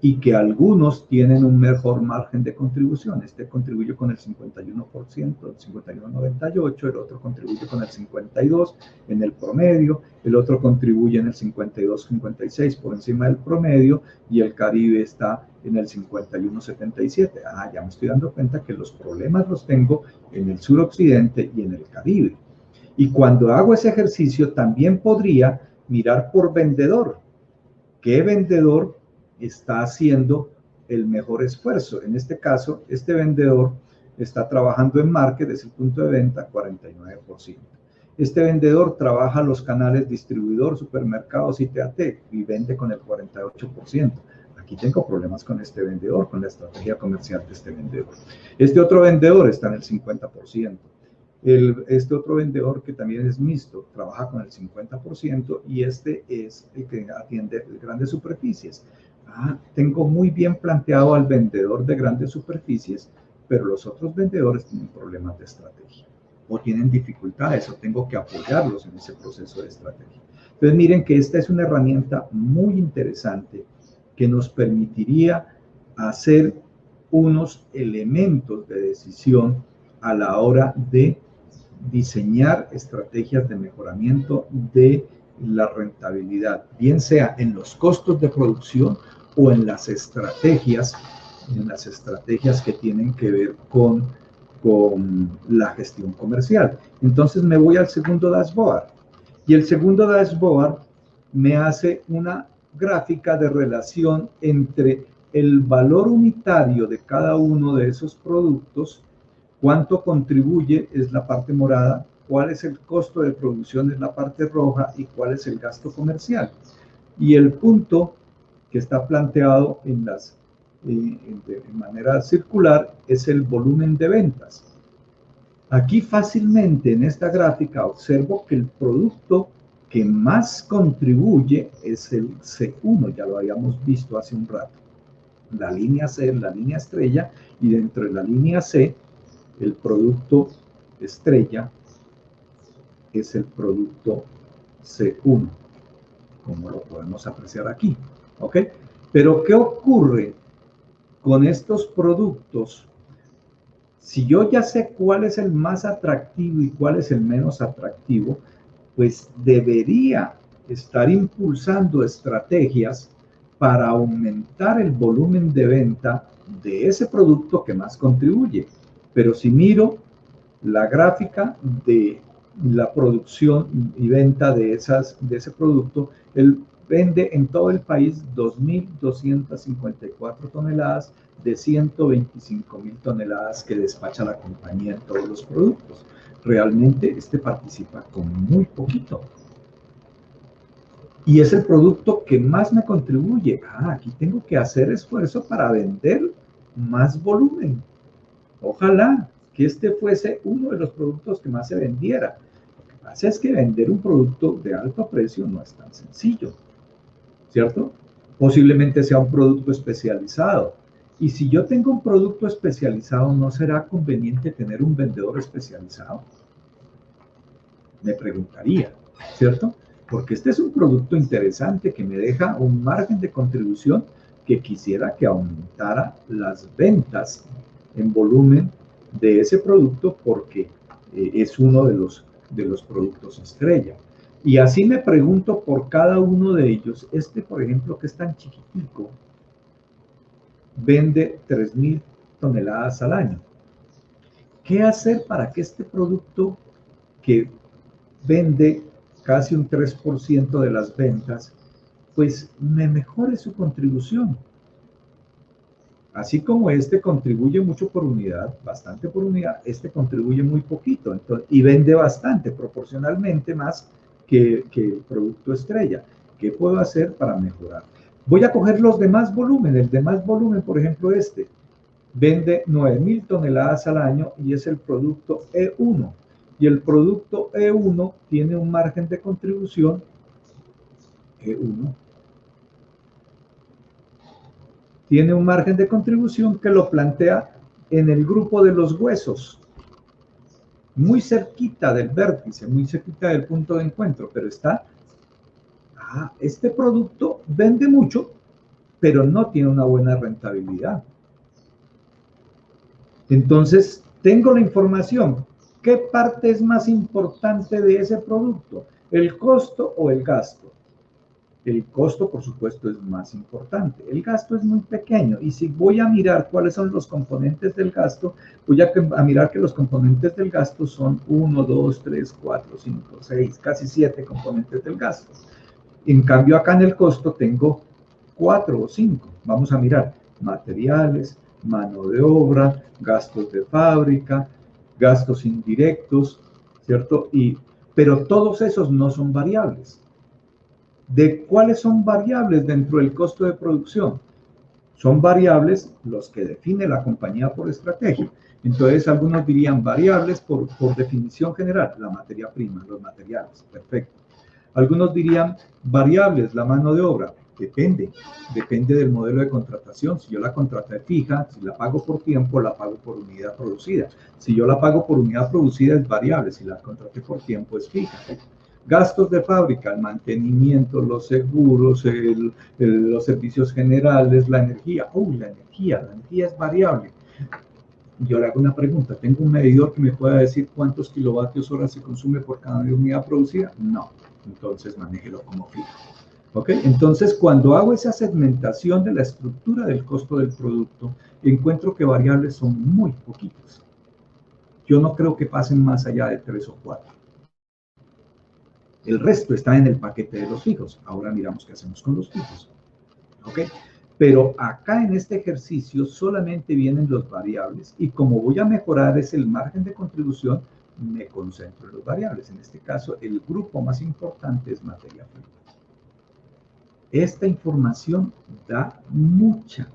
y que algunos tienen un mejor margen de contribución. Este contribuye con el 51%, el 51,98%, el otro contribuye con el 52% en el promedio, el otro contribuye en el 52,56% por encima del promedio, y el Caribe está en el 51,77%. Ya me estoy dando cuenta que los problemas los tengo en el suroccidente y en el Caribe. Y cuando hago ese ejercicio también podría mirar por vendedor. ¿Qué vendedor está haciendo el mejor esfuerzo? En este caso, este vendedor está trabajando en market, desde el punto de venta, 49%. Este vendedor trabaja los canales distribuidor, supermercados y TAT y vende con el 48%. Aquí tengo problemas con este vendedor, con la estrategia comercial de este vendedor. Este otro vendedor está en el 50%. Este otro vendedor, que también es mixto, trabaja con el 50%, y este es el que atiende grandes superficies. Tengo muy bien planteado al vendedor de grandes superficies, pero los otros vendedores tienen problemas de estrategia o tienen dificultades, o tengo que apoyarlos en ese proceso de estrategia. Entonces miren que esta es una herramienta muy interesante que nos permitiría hacer unos elementos de decisión a la hora de diseñar estrategias de mejoramiento de la rentabilidad, bien sea en los costos de producción o en las estrategias que tienen que ver con la gestión comercial. Entonces me voy al segundo dashboard, y el segundo dashboard me hace una gráfica de relación entre el valor unitario de cada uno de esos productos, cuánto contribuye, es la parte morada, cuál es el costo de producción, es la parte roja, y cuál es el gasto comercial. Y el punto que está planteado de manera circular es el volumen de ventas. Aquí fácilmente en esta gráfica observo que el producto que más contribuye es el C1, ya lo habíamos visto hace un rato. La línea C es la línea estrella, y dentro de la línea C, el producto estrella es el producto C1, como lo podemos apreciar aquí. ¿Ok? Pero ¿qué ocurre con estos productos? Si yo ya sé cuál es el más atractivo y cuál es el menos atractivo, pues debería estar impulsando estrategias para aumentar el volumen de venta de ese producto que más contribuye. Pero si miro la gráfica de la producción y venta de ese producto, él vende en todo el país 2.254 toneladas de 125.000 toneladas que despacha la compañía en todos los productos. Realmente participa con muy poquito. Y es el producto que más me contribuye. Aquí tengo que hacer esfuerzo para vender más volumen. Ojalá que este fuese uno de los productos que más se vendiera. Lo que pasa es que vender un producto de alto precio no es tan sencillo, ¿cierto? Posiblemente sea un producto especializado. Y si yo tengo un producto especializado, ¿no será conveniente tener un vendedor especializado? Me preguntaría, ¿cierto? Porque este es un producto interesante que me deja un margen de contribución que quisiera que aumentara las ventas en volumen de ese producto, porque es uno de los de los productos estrella. Y así me pregunto por cada uno de ellos. Este, por ejemplo, que es tan chiquitico, vende 3.000 toneladas al año. ¿Qué hacer para que este producto, que vende casi un 3% de las ventas, pues me mejore su contribución? Así como este contribuye mucho por unidad, bastante por unidad, este contribuye muy poquito, entonces, y vende bastante, proporcionalmente más que el producto estrella. ¿Qué puedo hacer para mejorar? Voy a coger los demás volúmenes. El demás volumen, por ejemplo, este vende 9.000 toneladas al año y es el producto E1. Y el producto E1 tiene un margen de contribución, E1, tiene un margen de contribución que lo plantea en el grupo de los huesos, muy cerquita del vértice, muy cerquita del punto de encuentro, pero está, este producto vende mucho, pero no tiene una buena rentabilidad. Entonces, tengo la información. ¿Qué parte es más importante de ese producto? ¿El costo o el gasto? El costo, por supuesto, es más importante. El gasto es muy pequeño. Y si voy a mirar cuáles son los componentes del gasto, voy a mirar que los componentes del gasto son 1, 2, 3, 4, 5, 6, casi 7 componentes del gasto. En cambio, acá en el costo tengo 4 o 5. Vamos a mirar materiales, mano de obra, gastos de fábrica, gastos indirectos, ¿cierto? Pero todos esos no son variables. ¿De cuáles son variables dentro del costo de producción? Son variables los que define la compañía por estrategia. Entonces, algunos dirían variables por definición general, la materia prima, los materiales, perfecto. Algunos dirían variables, la mano de obra, depende del modelo de contratación. Si yo la contraté fija, si la pago por tiempo, la pago por unidad producida. Si yo la pago por unidad producida es variable, si la contraté por tiempo es fija. Gastos de fábrica, el mantenimiento, los seguros, los servicios generales, la energía. La energía es variable. Yo le hago una pregunta, ¿tengo un medidor que me pueda decir cuántos kilovatios hora se consume por cada unidad producida? No, entonces manéjelo como fijo. ¿Ok? Entonces, cuando hago esa segmentación de la estructura del costo del producto, encuentro que variables son muy poquitos. Yo no creo que pasen más allá de 3 o 4. El resto está en el paquete de los fijos. Ahora miramos qué hacemos con los fijos. ¿Ok? Pero acá en este ejercicio solamente vienen los variables y como voy a mejorar es el margen de contribución, me concentro en los variables. En este caso, el grupo más importante es materia prima. Esta información da mucha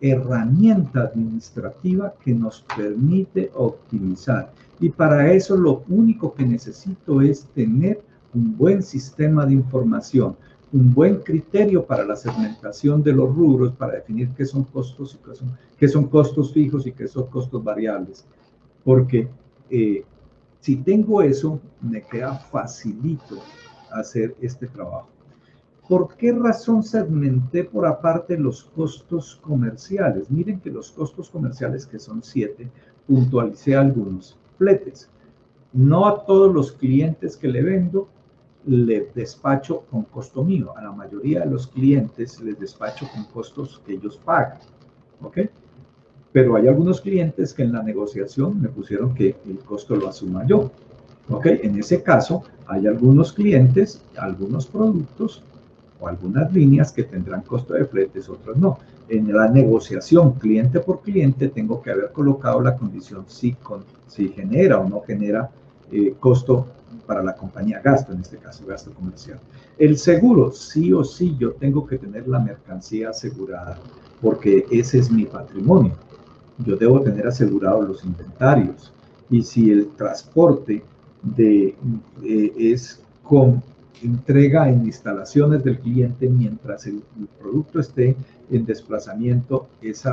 herramienta administrativa que nos permite optimizar. Y para eso lo único que necesito es tener un buen sistema de información, un buen criterio para la segmentación de los rubros, para definir qué son costos y qué son costos fijos y qué son costos variables. Porque si tengo eso, me queda facilito hacer este trabajo. ¿Por qué razón segmenté por aparte los costos comerciales? Miren que los costos comerciales, que son 7, puntualicé algunos. Fletes. No a todos los clientes que le vendo le despacho con costo mío. A la mayoría de los clientes les despacho con costos que ellos pagan. ¿Ok? Pero hay algunos clientes que en la negociación me pusieron que el costo lo asuma yo. ¿Ok? En ese caso, hay algunos clientes, algunos productos o algunas líneas que tendrán costo de fletes, otras no. En la negociación cliente por cliente tengo que haber colocado la condición si genera o no genera costo para la compañía, gasto, en este caso gasto comercial. El seguro, sí o sí yo tengo que tener la mercancía asegurada porque ese es mi patrimonio. Yo debo tener asegurados los inventarios y si el transporte es con entrega en instalaciones del cliente mientras el producto esté en desplazamiento, ese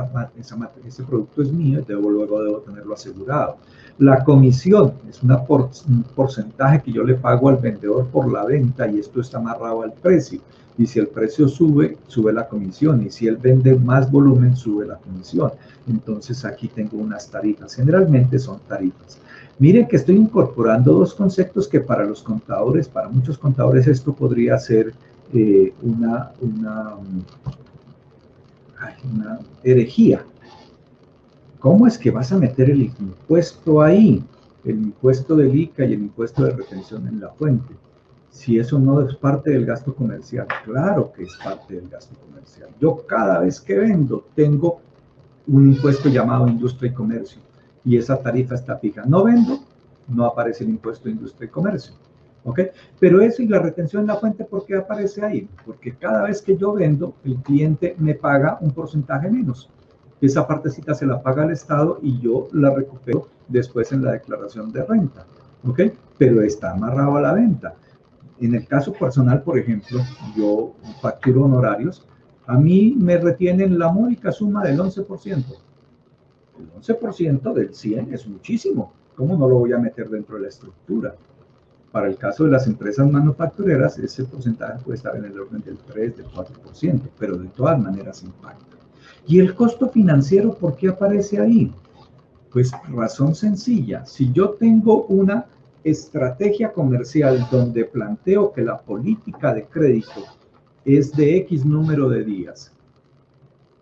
producto es mío y luego debo tenerlo asegurado. La comisión es un porcentaje que yo le pago al vendedor por la venta y esto está amarrado al precio. Y si el precio sube, sube la comisión. Y si él vende más volumen, sube la comisión. Entonces aquí tengo unas tarifas. Generalmente son tarifas. Miren que estoy incorporando dos conceptos que para los contadores, para muchos contadores, esto podría ser una herejía. ¿Cómo es que vas a meter el impuesto ahí? El impuesto del ICA y el impuesto de retención en la fuente. Si eso no es parte del gasto comercial, claro que es parte del gasto comercial. Yo cada vez que vendo tengo un impuesto llamado industria y comercio y esa tarifa está fija. No vendo, no aparece el impuesto de industria y comercio. ¿Ok? Pero eso y la retención en la fuente, ¿por qué aparece ahí? Porque cada vez que yo vendo, el cliente me paga un porcentaje menos. Esa partecita se la paga el Estado y yo la recupero después en la declaración de renta. ¿Ok? Pero está amarrado a la venta. En el caso personal, por ejemplo, yo facturo honorarios, a mí me retienen la módica suma del 11%. El 11% del 100 es muchísimo. ¿Cómo no lo voy a meter dentro de la estructura? Para el caso de las empresas manufactureras, ese porcentaje puede estar en el orden del 3, del 4%, pero de todas maneras impacta. ¿Y el costo financiero por qué aparece ahí? Pues razón sencilla, si yo tengo una estrategia comercial donde planteo que la política de crédito es de X número de días,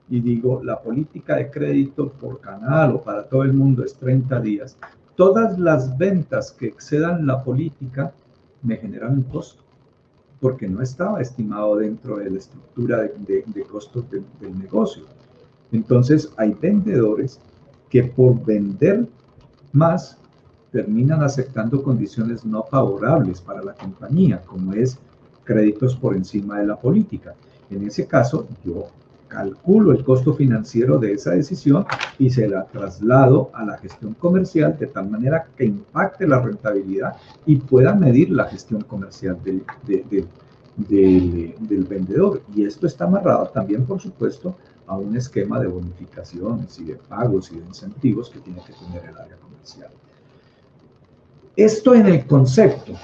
y digo, la política de crédito por canal o para todo el mundo es 30 días, todas las ventas que excedan la política me generan un costo, porque no estaba estimado dentro de la estructura de costos del negocio. Entonces, hay vendedores que por vender más terminan aceptando condiciones no favorables para la compañía, como es créditos por encima de la política. En ese caso, yo calculo el costo financiero de esa decisión y se la traslado a la gestión comercial de tal manera que impacte la rentabilidad y pueda medir la gestión comercial del vendedor. Y esto está amarrado también, por supuesto, a un esquema de bonificaciones y de pagos y de incentivos que tiene que tener el área comercial. Esto en el concepto.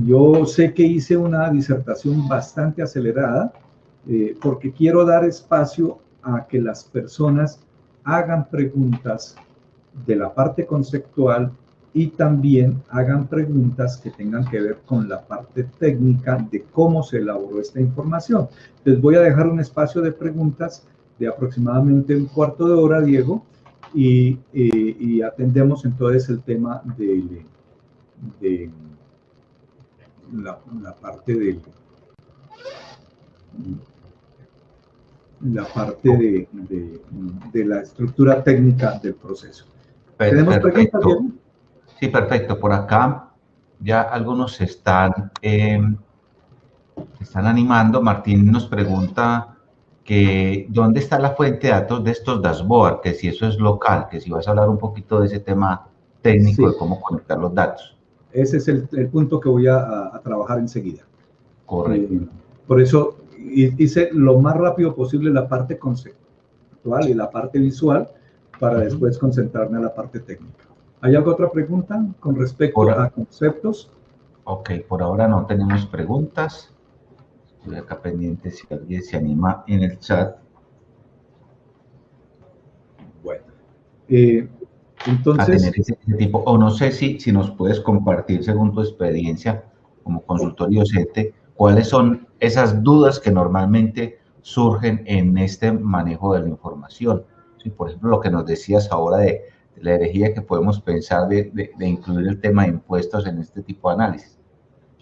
Yo sé que hice una disertación bastante acelerada porque quiero dar espacio a que las personas hagan preguntas de la parte conceptual y también hagan preguntas que tengan que ver con la parte técnica de cómo se elaboró esta información. Les voy a dejar un espacio de preguntas de aproximadamente un cuarto de hora, Diego, y atendemos entonces el tema de la parte de la estructura técnica del proceso. ¿Tenemos preguntas, Diego? Sí, perfecto. Por acá ya algunos están animando. Martín nos pregunta que dónde está la fuente de datos de estos dashboard, que si eso es local, que si vas a hablar un poquito de ese tema técnico, sí, de cómo conectar los datos. Ese es el punto que voy a trabajar enseguida. Correcto. Por eso hice lo más rápido posible la parte conceptual y la parte visual para después concentrarme en la parte técnica. ¿Hay alguna otra pregunta con respecto a conceptos? Ok, por ahora no tenemos preguntas. Estoy acá pendiente si alguien se anima en el chat. Bueno, entonces... A tener ese tipo, o no sé si nos puedes compartir, según tu experiencia como consultor y docente, cuáles son esas dudas que normalmente surgen en este manejo de la información. ¿Sí? Por ejemplo, lo que nos decías ahora de la herejía que podemos pensar de incluir el tema de impuestos en este tipo de análisis.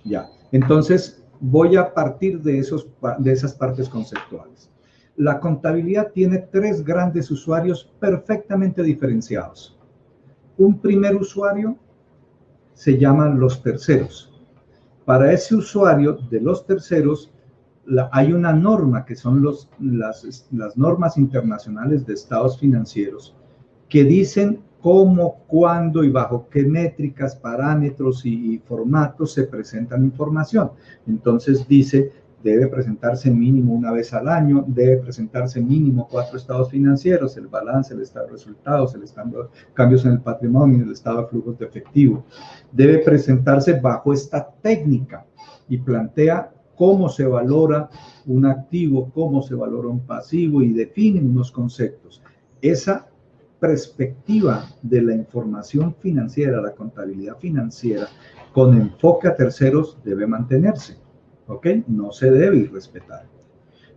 Ya, entonces voy a partir de esas partes conceptuales. La contabilidad tiene tres grandes usuarios perfectamente diferenciados. Un primer usuario se llaman los terceros. Para ese usuario de los terceros hay una norma que son las normas internacionales de estados financieros que dicen cómo, cuándo y bajo qué métricas, parámetros y formatos se presentan información. Entonces dice, debe presentarse mínimo una vez al año, debe presentarse mínimo 4 estados financieros, el balance, el estado de resultados, el estado de cambios en el patrimonio, el estado de flujos de efectivo. Debe presentarse bajo esta técnica y plantea cómo se valora un activo, cómo se valora un pasivo y define unos conceptos. Esa perspectiva de la información financiera, la contabilidad financiera, con enfoque a terceros, debe mantenerse, ¿ok? No se debe irrespetar.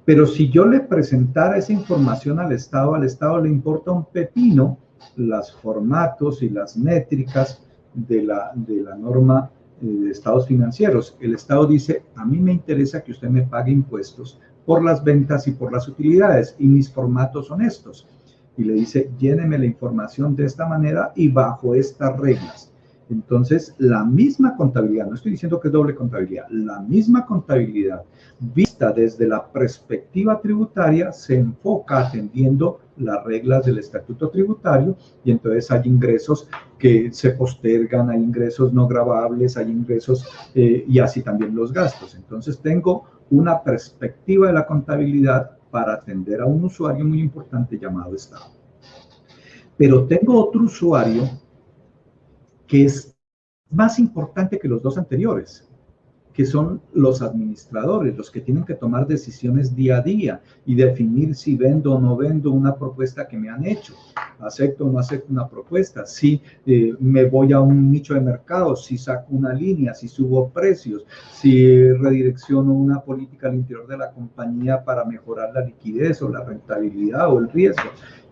Pero si yo le presentara esa información al Estado le importa un pepino los formatos y las métricas de la norma de estados financieros. El Estado dice, a mí me interesa que usted me pague impuestos por las ventas y por las utilidades, y mis formatos son estos. Y le dice, lléneme la información de esta manera y bajo estas reglas. Entonces, la misma contabilidad, no estoy diciendo que es doble contabilidad, la misma contabilidad vista desde la perspectiva tributaria se enfoca atendiendo las reglas del estatuto tributario, y entonces hay ingresos que se postergan, hay ingresos no gravables, hay ingresos y así también los gastos. Entonces tengo una perspectiva de la contabilidad para atender a un usuario muy importante llamado Estado. Pero tengo otro usuario que es más importante que los dos anteriores, que son los administradores, los que tienen que tomar decisiones día a día y definir si vendo o no vendo una propuesta que me han hecho, acepto o no acepto una propuesta, si me voy a un nicho de mercado, si saco una línea, si subo precios, si redirecciono una política al interior de la compañía para mejorar la liquidez o la rentabilidad o el riesgo.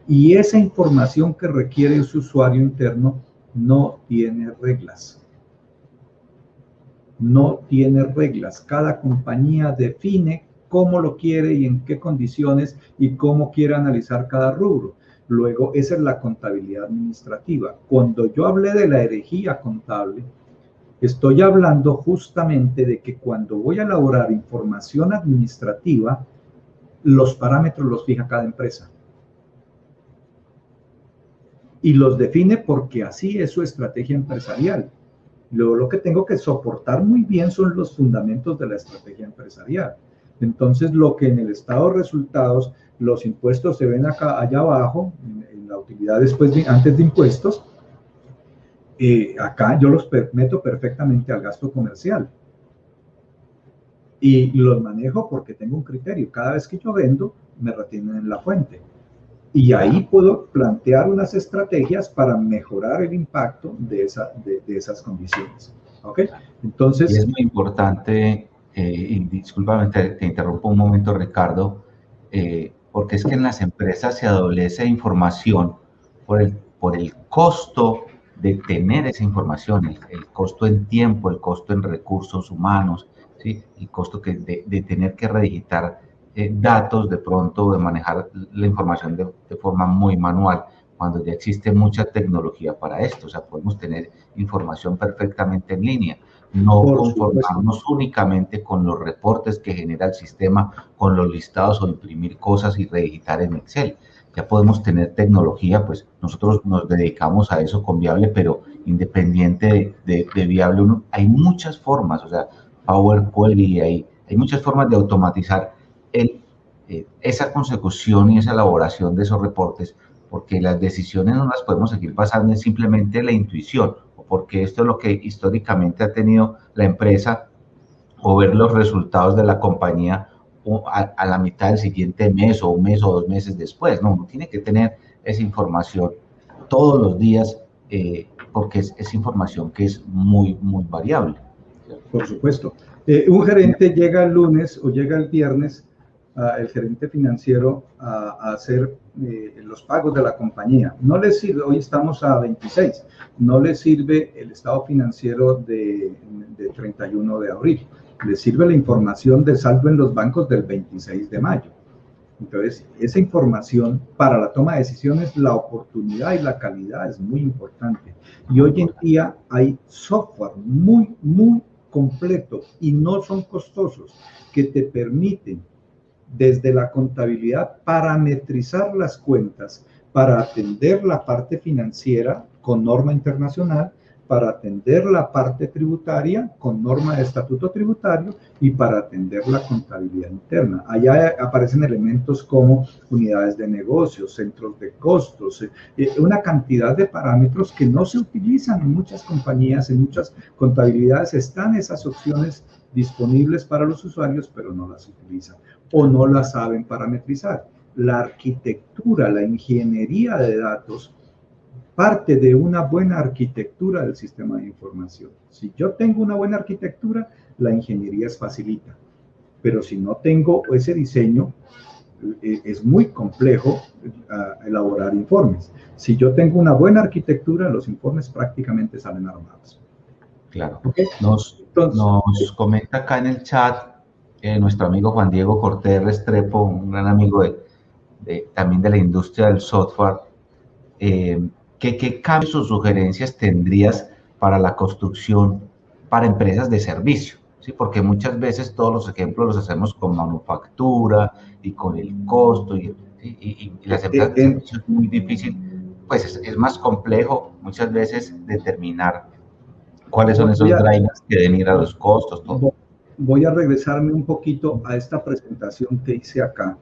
Y esa información que requiere su usuario interno no tiene reglas. No tiene reglas. Cada compañía define cómo lo quiere y en qué condiciones y cómo quiere analizar cada rubro. Luego, esa es la contabilidad administrativa. Cuando yo hablé de la herejía contable, estoy hablando justamente de que cuando voy a elaborar información administrativa, los parámetros los fija cada empresa. Y los define porque así es su estrategia empresarial. Luego lo que tengo que soportar muy bien son los fundamentos de la estrategia empresarial. Entonces, lo que en el estado de resultados, los impuestos se ven acá, allá abajo, en la utilidad antes de impuestos, acá yo los meto perfectamente al gasto comercial. Y los manejo porque tengo un criterio. Cada vez que yo vendo, me retienen en la fuente. Y ahí puedo plantear unas estrategias para mejorar el impacto de esas condiciones. ¿Ok? Entonces... Y es muy importante, y discúlpame, te interrumpo un momento, Ricardo, porque es que en las empresas se adolece información por el costo de tener esa información, el costo en tiempo, el costo en recursos humanos, ¿sí? El costo de tener que redigitar datos de pronto, de manejar la información de forma muy manual, cuando ya existe mucha tecnología para esto. O sea, podemos tener información perfectamente en línea, no conformarnos únicamente con los reportes que genera el sistema, con los listados o imprimir cosas y redigitar en Excel. Ya podemos tener tecnología, pues nosotros nos dedicamos a eso con Viable, pero independiente de Viable, hay muchas formas, o sea, Power Query, hay muchas formas de automatizar esa consecución y esa elaboración de esos reportes, porque las decisiones no las podemos seguir basando en simplemente la intuición, o porque esto es lo que históricamente ha tenido la empresa, o ver los resultados de la compañía a la mitad del siguiente mes, o un mes o 2 meses después. No, uno tiene que tener esa información todos los días, porque es información que es muy, muy variable. Por supuesto. Un gerente llega el lunes o llega el viernes, el gerente financiero, a hacer los pagos de la compañía. No le sirve, hoy estamos a 26, no le sirve el estado financiero de 31 de abril. Le sirve la información de saldo en los bancos del 26 de mayo. Entonces, esa información para la toma de decisiones, la oportunidad y la calidad es muy importante. Y hoy en día hay software muy, muy completo y no son costosos, que te permiten desde la contabilidad parametrizar las cuentas para atender la parte financiera con norma internacional, para atender la parte tributaria con norma de estatuto tributario y para atender la contabilidad interna. Allá aparecen elementos como unidades de negocio, centros de costos, una cantidad de parámetros que no se utilizan en muchas compañías, en muchas contabilidades están esas opciones disponibles para los usuarios, pero no las utilizan o no las saben parametrizar. La arquitectura, la ingeniería de datos parte de una buena arquitectura del sistema de información. Si yo tengo una buena arquitectura, la ingeniería es facilita. Pero si no tengo ese diseño, es muy complejo elaborar informes. Si yo tengo una buena arquitectura, los informes prácticamente salen armados. Claro. ¿Okay? Nos comenta acá en el chat nuestro amigo Juan Diego Cortés Restrepo, un gran amigo también de la industria del software. ¿Qué cambios o sugerencias tendrías para la construcción para empresas de servicio? ¿Sí? Porque muchas veces todos los ejemplos los hacemos con manufactura y con el costo y las empresas de servicio es muy difícil, pues es más complejo muchas veces determinar cuáles son esos drivers que deben ir a los costos. Todo. Voy a regresarme un poquito a esta presentación que hice acá.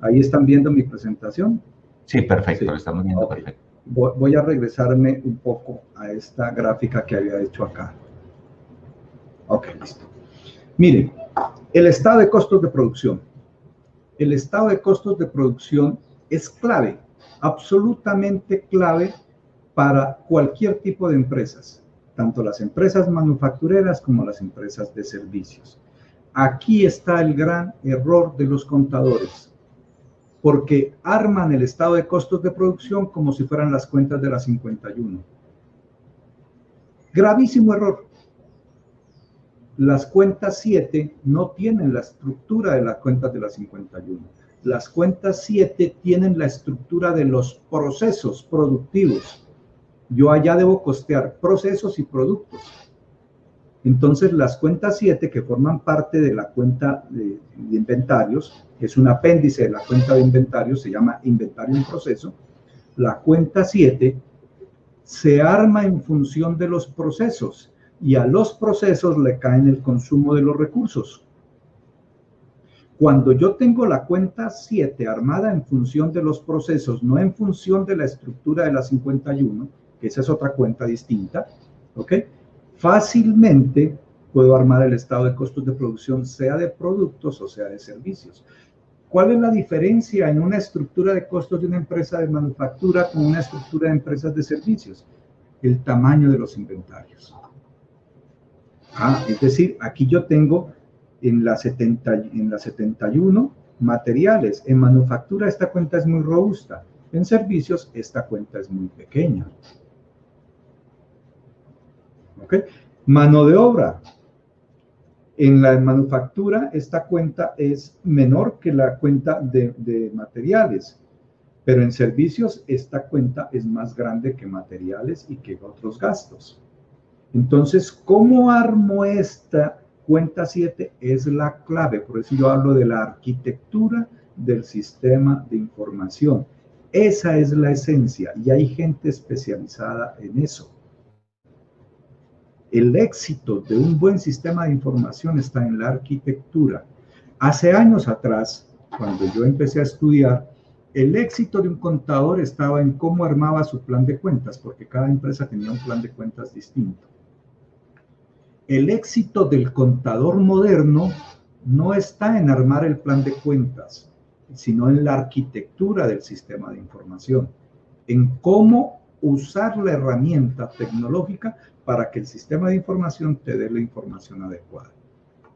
¿Ahí están viendo mi presentación? Sí, perfecto, lo estamos viendo perfecto. Voy a regresarme un poco a esta gráfica que había hecho acá. Ok, listo. Miren, el estado de costos de producción. El estado de costos de producción es clave, absolutamente clave para cualquier tipo de empresas, tanto las empresas manufactureras como las empresas de servicios. Aquí está el gran error de los contadores, porque arman el estado de costos de producción como si fueran las cuentas de la 51. Gravísimo error. Las cuentas 7 no tienen la estructura de las cuentas de la 51. Las cuentas 7 tienen la estructura de los procesos productivos. Yo allá debo costear procesos y productos. Entonces, las cuentas 7 que forman parte de la cuenta de inventarios, que es un apéndice de la cuenta de inventarios, se llama inventario en proceso. La cuenta 7 se arma en función de los procesos y a los procesos le caen el consumo de los recursos. Cuando yo tengo la cuenta 7 armada en función de los procesos, no en función de la estructura de la 51, que esa es otra cuenta distinta, ¿ok? Fácilmente puedo armar el estado de costos de producción, sea de productos o sea de servicios. ¿Cuál es la diferencia en una estructura de costos de una empresa de manufactura con una estructura de empresas de servicios? El tamaño de los inventarios. Es decir, aquí yo tengo en la 71 materiales. En manufactura esta cuenta es muy robusta. En servicios esta cuenta es muy pequeña. ¿Ok? Mano de obra. En la manufactura esta cuenta es menor que la cuenta de materiales. Pero en servicios esta cuenta es más grande que materiales y que otros gastos. Entonces, ¿cómo armo esta cuenta 7? Es la clave. Por eso yo hablo de la arquitectura del sistema de información. Esa es la esencia y hay gente especializada en eso. El éxito de un buen sistema de información está en la arquitectura. Hace años atrás, cuando yo empecé a estudiar, el éxito de un contador estaba en cómo armaba su plan de cuentas, porque cada empresa tenía un plan de cuentas distinto. El éxito del contador moderno no está en armar el plan de cuentas, sino en la arquitectura del sistema de información, en cómo usar la herramienta tecnológica para que el sistema de información te dé la información adecuada.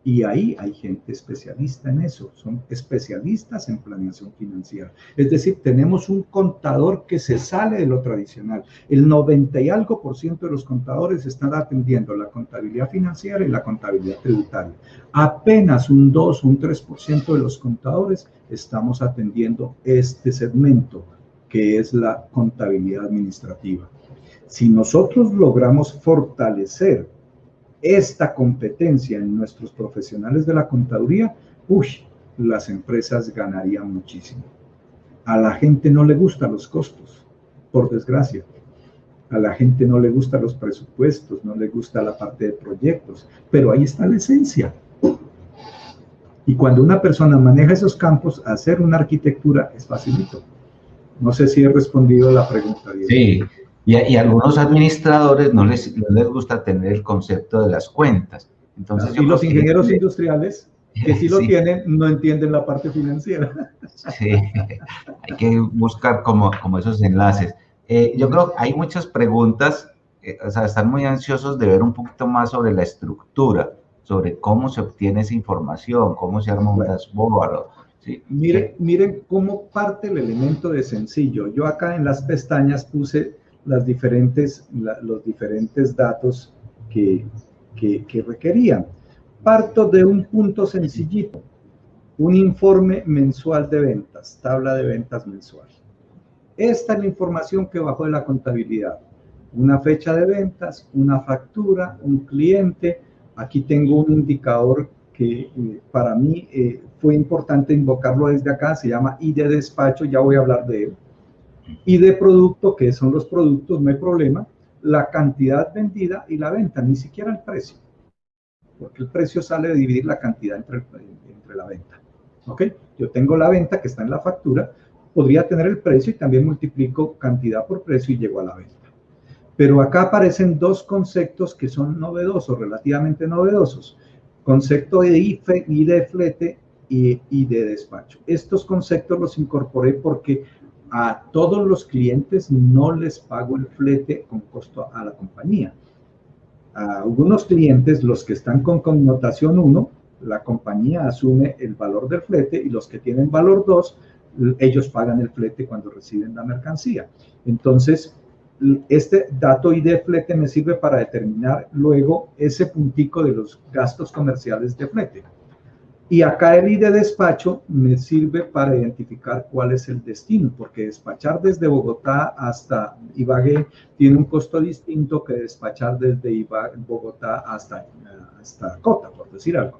Y ahí hay gente especialista en eso, son especialistas en planeación financiera. Es decir, tenemos un contador que se sale de lo tradicional. El 90 y algo % de los contadores están atendiendo la contabilidad financiera y la contabilidad tributaria. Apenas un 2 o un 3% de los contadores estamos atendiendo este segmento, que es la contabilidad administrativa. Si nosotros logramos fortalecer esta competencia en nuestros profesionales de la contaduría, las empresas ganarían muchísimo. A la gente no le gustan los costos, por desgracia. A la gente no le gustan los presupuestos, no le gusta la parte de proyectos, pero ahí está la esencia. Y cuando una persona maneja esos campos, hacer una arquitectura es facilito. No sé si he respondido a la pregunta, Diego. Sí. Y a algunos administradores no les gusta tener el concepto de las cuentas. Entonces, y los ingenieros industriales, que sí lo tienen, no entienden la parte financiera. Sí, hay que buscar como esos enlaces. Yo creo que hay muchas preguntas, o sea, están muy ansiosos de ver un poquito más sobre la estructura, sobre cómo se obtiene esa información, cómo se arma un Bueno, dashboard, ¿sí? miren cómo parte el elemento de sencillo. Yo acá en las pestañas puse los diferentes datos que requerían. Parto de un punto sencillito, un informe mensual de ventas, tabla de ventas mensual. Esta es la información que bajó de la contabilidad. Una fecha de ventas, una factura, un cliente. Aquí tengo un indicador que para mí fue importante invocarlo desde acá, se llama ID de despacho, ya voy a hablar de él. Y de producto, que son los productos, no hay problema, la cantidad vendida y la venta, ni siquiera el precio, porque el precio sale de dividir la cantidad entre la venta. ¿Ok? Yo tengo la venta que está en la factura, podría tener el precio y también multiplico cantidad por precio y llego a la venta. Pero acá aparecen dos conceptos que son novedosos, relativamente novedosos. Concepto de IFE y de flete y de despacho. Estos conceptos los incorporé porque a todos los clientes no les pago el flete con costo a la compañía. A algunos clientes, los que están con connotación 1, la compañía asume el valor del flete y los que tienen valor 2, ellos pagan el flete cuando reciben la mercancía. Entonces, este dato ID de flete me sirve para determinar luego ese puntico de los gastos comerciales de flete. Y acá el ID de despacho me sirve para identificar cuál es el destino, porque despachar desde Bogotá hasta Ibagué tiene un costo distinto que despachar desde Bogotá hasta Cota, por decir algo.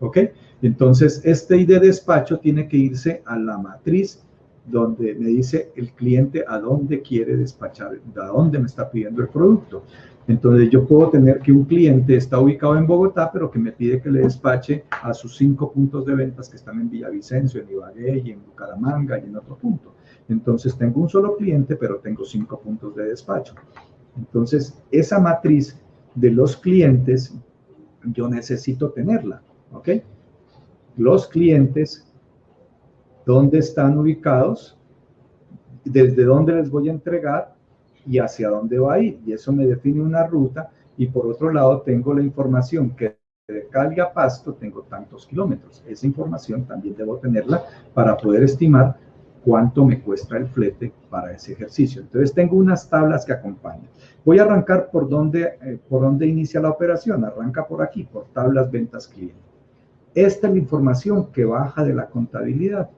¿Ok? Entonces, este ID de despacho tiene que irse a la matriz donde me dice el cliente a dónde quiere despachar, a dónde me está pidiendo el producto. Entonces yo puedo tener que un cliente está ubicado en Bogotá, pero que me pide que le despache a sus 5 puntos de ventas que están en Villavicencio, en Ibagué y en Bucaramanga y en otro punto. Entonces tengo un solo cliente, pero tengo 5 puntos de despacho. Entonces esa matriz de los clientes yo necesito tenerla, ¿ok? Los clientes, ¿dónde están ubicados? ¿Desde dónde les voy a entregar? Y hacia dónde va a ir, y eso me define una ruta. Y por otro lado tengo la información que de Cali a Pasto tengo tantos kilómetros. Esa información también debo tenerla para poder estimar cuánto me cuesta el flete para ese ejercicio. Entonces tengo unas tablas que acompañan. Voy a arrancar por dónde inicia la operación. Arranca por aquí, por tablas ventas cliente. Esta es la información que baja de la contabilidad.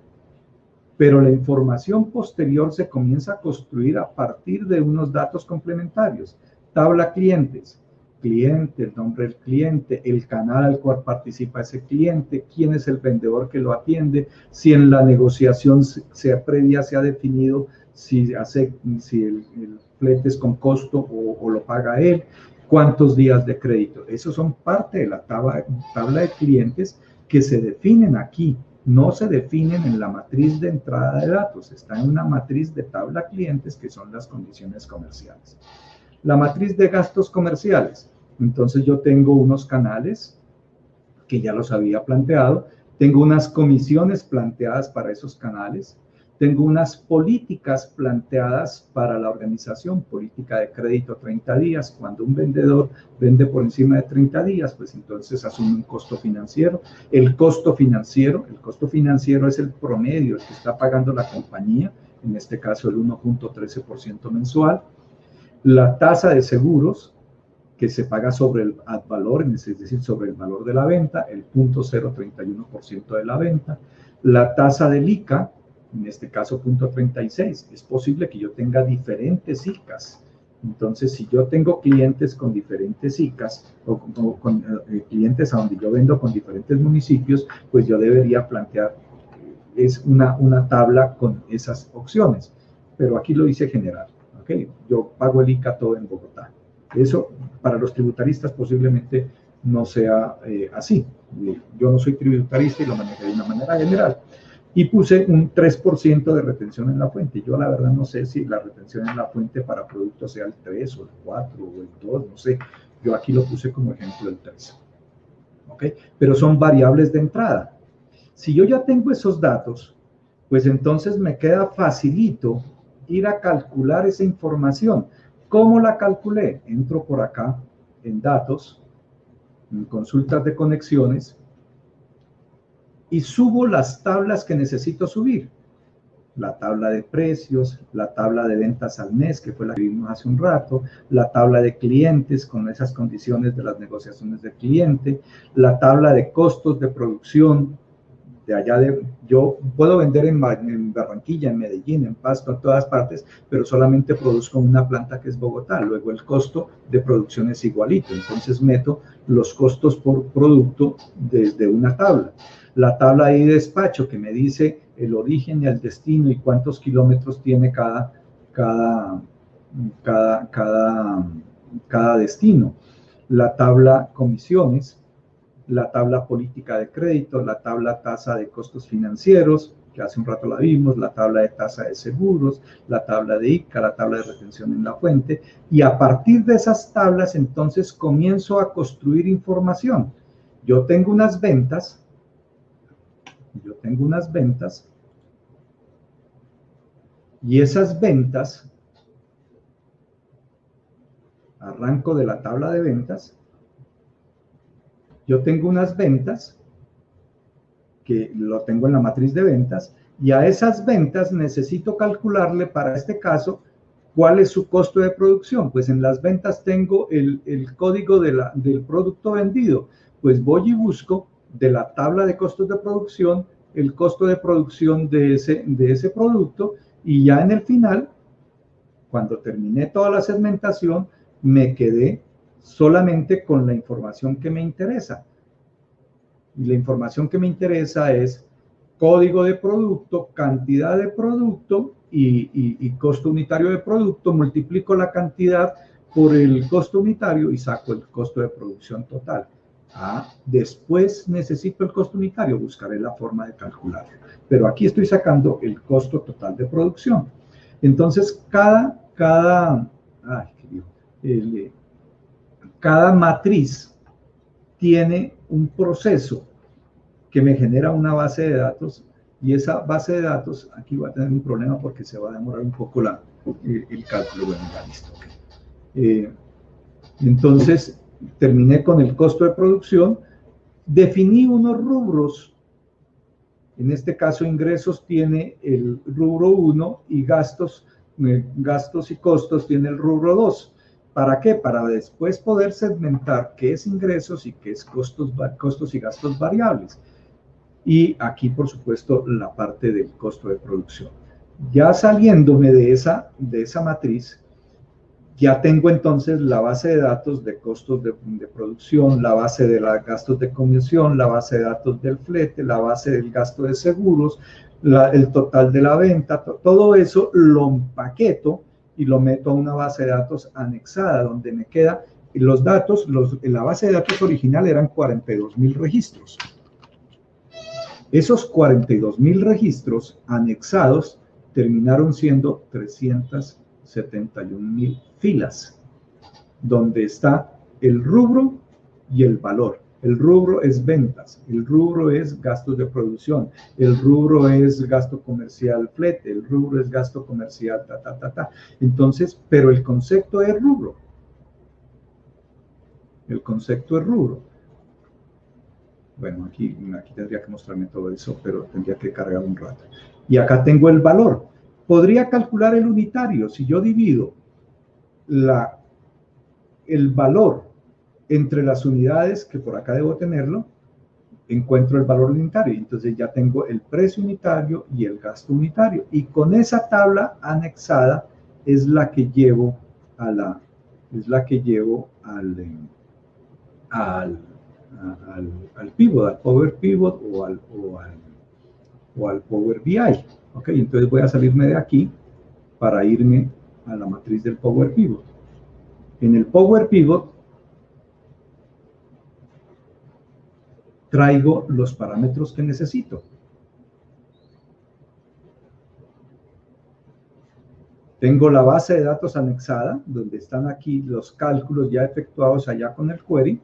Pero la información posterior se comienza a construir a partir de unos datos complementarios. Tabla clientes, cliente, el nombre del cliente, el canal al cual participa ese cliente, quién es el vendedor que lo atiende, si en la negociación previa se ha definido si el flete es con costo o lo paga él, cuántos días de crédito. Esos son parte de la tabla de clientes que se definen aquí. No se definen en la matriz de entrada de datos, está en una matriz de tabla clientes que son las condiciones comerciales. La matriz de gastos comerciales, entonces yo tengo unos canales que ya los había planteado, tengo unas comisiones planteadas para esos canales, tengo unas políticas planteadas para la organización, política de crédito 30 días, cuando un vendedor vende por encima de 30 días, pues entonces asume un costo financiero. El costo financiero es el promedio, el que está pagando la compañía, en este caso el 1.13% mensual. La tasa de seguros, que se paga sobre el ad valor, es decir, sobre el valor de la venta, el 0.031% de la venta. La tasa del ICA, en este caso 0.36. Es posible que yo tenga diferentes ICAs. Entonces, si yo tengo clientes con diferentes ICAs o con clientes a donde yo vendo con diferentes municipios, pues yo debería plantear una tabla con esas opciones. Pero aquí lo hice general. ¿Okay? Yo pago el ICA todo en Bogotá. Eso para los tributaristas posiblemente no sea así. Yo no soy tributarista y lo manejé de una manera general. Y puse un 3% de retención en la fuente. Yo la verdad no sé si la retención en la fuente para productos sea el 3 o el 4 o el 2, no sé. Yo aquí lo puse como ejemplo el 3. ¿Ok? Pero son variables de entrada. Si yo ya tengo esos datos, pues entonces me queda facilito ir a calcular esa información. ¿Cómo la calculé? Entro por acá en datos, en consultas de conexiones, y subo las tablas que necesito subir. La tabla de precios, la tabla de ventas al mes, que fue la que vimos hace un rato, la tabla de clientes con esas condiciones de las negociaciones del cliente, la tabla de costos de producción, de allá yo puedo vender en Barranquilla, en Medellín, en Pasto, en todas partes, pero solamente produzco en una planta que es Bogotá. Luego el costo de producción es igualito, entonces meto los costos por producto desde una tabla. La tabla de despacho que me dice el origen y el destino y cuántos kilómetros tiene cada destino. La tabla comisiones, la tabla política de crédito, la tabla tasa de costos financieros, que hace un rato la vimos, la tabla de tasa de seguros, la tabla de ICA, la tabla de retención en la fuente, y a partir de esas tablas entonces comienzo a construir información. Yo tengo unas ventas, y esas ventas, arranco de la tabla de ventas, yo tengo unas ventas que lo tengo en la matriz de ventas, y a esas ventas necesito calcularle para este caso cuál es su costo de producción. Pues en las ventas tengo el código del producto vendido, pues voy y busco de la tabla de costos de producción el costo de producción de ese producto, y ya en el final, cuando terminé toda la segmentación, me quedé solamente con la información que me interesa. Y la información que me interesa es código de producto, cantidad de producto y costo unitario de producto. Multiplico la cantidad por el costo unitario y saco el costo de producción total. Después necesito el costo unitario, buscaré la forma de calcularlo. Pero aquí estoy sacando el costo total de producción. Entonces, cada matriz tiene un proceso que me genera una base de datos, y esa base de datos, aquí va a tener un problema porque se va a demorar un poco el cálculo. Bueno, ya listo. Entonces, terminé con el costo de producción, definí unos rubros. En este caso, ingresos tiene el rubro 1 y gastos y costos tiene el rubro 2. ¿Para qué? Para después poder segmentar qué es ingresos y qué es costos y gastos variables. Y aquí, por supuesto, la parte del costo de producción. Ya saliéndome de esa matriz, ya tengo entonces la base de datos de costos de producción, la base de los gastos de comisión, la base de datos del flete, la base del gasto de seguros, el total de la venta. Todo eso lo empaqueto y lo meto a una base de datos anexada, donde me queda los datos. La base de datos original eran 42.000 registros. Esos 42.000 registros anexados terminaron siendo 371.000 filas, donde está el rubro y el valor. El rubro es ventas, el rubro es gastos de producción, el rubro es gasto comercial flete, el rubro es gasto comercial Entonces, pero el concepto es rubro. El concepto es rubro. Bueno, aquí tendría que mostrarme todo eso, pero tendría que cargar un rato. Y acá tengo el valor. Podría calcular el unitario. Si yo divido el valor entre las unidades, que por acá debo tenerlo, encuentro el valor unitario. Entonces ya tengo el precio unitario y el gasto unitario. Y con esa tabla anexada es la que llevo al pivot, al Power Pivot o al Power BI. ¿Ok? Entonces voy a salirme de aquí para irme a la matriz del Power Pivot. En el Power Pivot traigo los parámetros que necesito. Tengo la base de datos anexada, donde están aquí los cálculos ya efectuados allá con el query,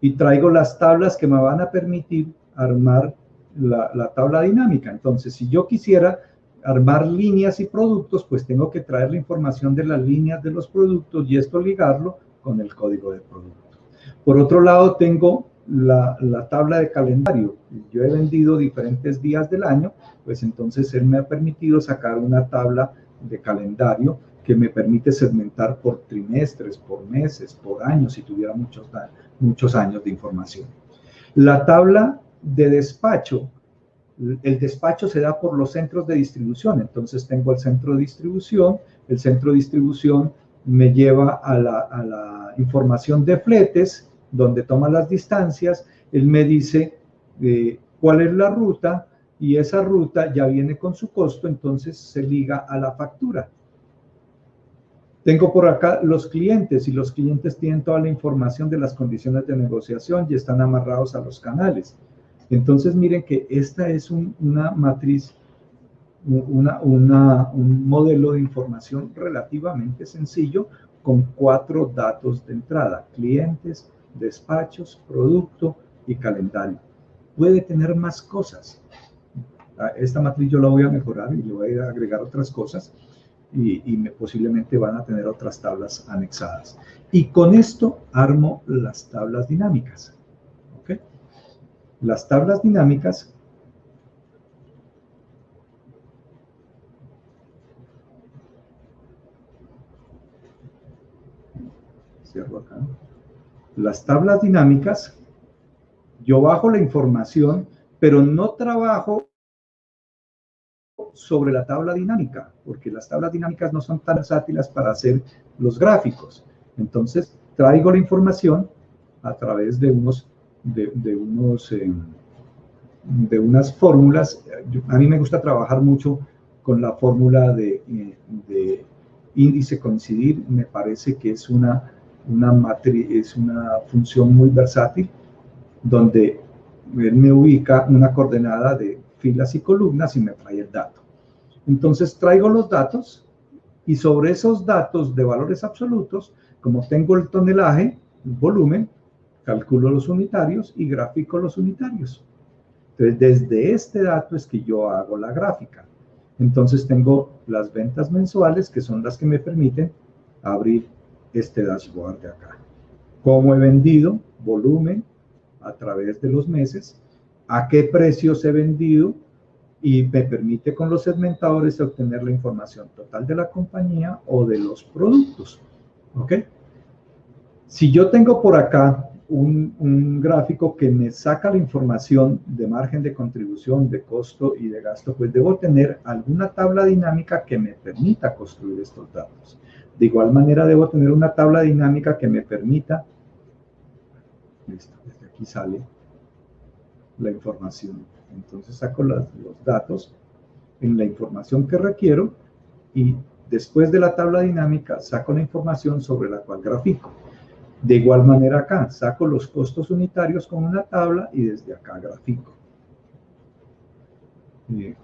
y traigo las tablas que me van a permitir armar la tabla dinámica. Entonces, si yo quisiera armar líneas y productos, pues tengo que traer la información de las líneas de los productos y esto ligarlo con el código de producto. Por otro lado, tengo la tabla de calendario. Yo he vendido diferentes días del año, pues entonces él me ha permitido sacar una tabla de calendario que me permite segmentar por trimestres, por meses, por años, si tuviera muchos años de información. La tabla de despacho, el despacho se da por los centros de distribución, entonces tengo el centro de distribución me lleva a la información de fletes, donde toma las distancias, él me dice cuál es la ruta, y esa ruta ya viene con su costo, entonces se liga a la factura. Tengo por acá los clientes, y los clientes tienen toda la información de las condiciones de negociación y están amarrados a los canales. Entonces miren que esta es una matriz, un modelo de información relativamente sencillo con 4 datos de entrada: clientes, despachos, producto y calendario. Puede tener más cosas. Esta matriz yo la voy a mejorar y le voy a agregar otras cosas y posiblemente van a tener otras tablas anexadas. Y con esto armo las tablas dinámicas. ¿Okay? Las tablas dinámicas cierro acá. Las tablas dinámicas, yo bajo la información, pero no trabajo sobre la tabla dinámica, porque las tablas dinámicas no son tan versátiles para hacer los gráficos. Entonces, traigo la información a través de unas fórmulas. A mí me gusta trabajar mucho con la fórmula de índice coincidir. Me parece que es una función muy versátil, donde él me ubica una coordenada de filas y columnas y me trae el dato. Entonces traigo los datos y sobre esos datos de valores absolutos, como tengo el tonelaje, el volumen, calculo los unitarios y grafico los unitarios. Entonces desde este dato es que yo hago la gráfica. Entonces tengo las ventas mensuales, que son las que me permiten abrir este dashboard de acá. ¿Cómo he vendido? Volumen a través de los meses. ¿A qué precios he vendido? Y me permite con los segmentadores obtener la información total de la compañía o de los productos. ¿Ok? Si yo tengo por acá un gráfico que me saca la información de margen de contribución, de costo y de gasto, pues debo tener alguna tabla dinámica que me permita construir estos datos. De igual manera debo tener una tabla dinámica que me permita, listo, desde aquí sale la información. Entonces saco los datos en la información que requiero y después de la tabla dinámica saco la información sobre la cual grafico. De igual manera acá, saco los costos unitarios con una tabla y desde acá grafico.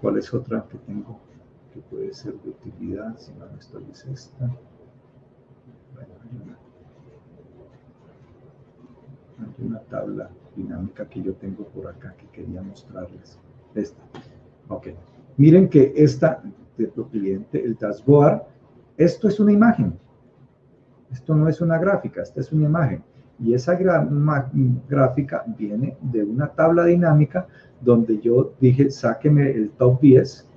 ¿Cuál es otra que tengo que puede ser de utilidad? Si no, esto es esta. Bueno, hay una tabla dinámica que yo tengo por acá que quería mostrarles. Esta. Ok. Miren que esta de tu cliente, el dashboard, esto es una imagen. Esto no es una gráfica, esta es una imagen. Y esa gráfica viene de una tabla dinámica donde yo dije, sáqueme el top 10.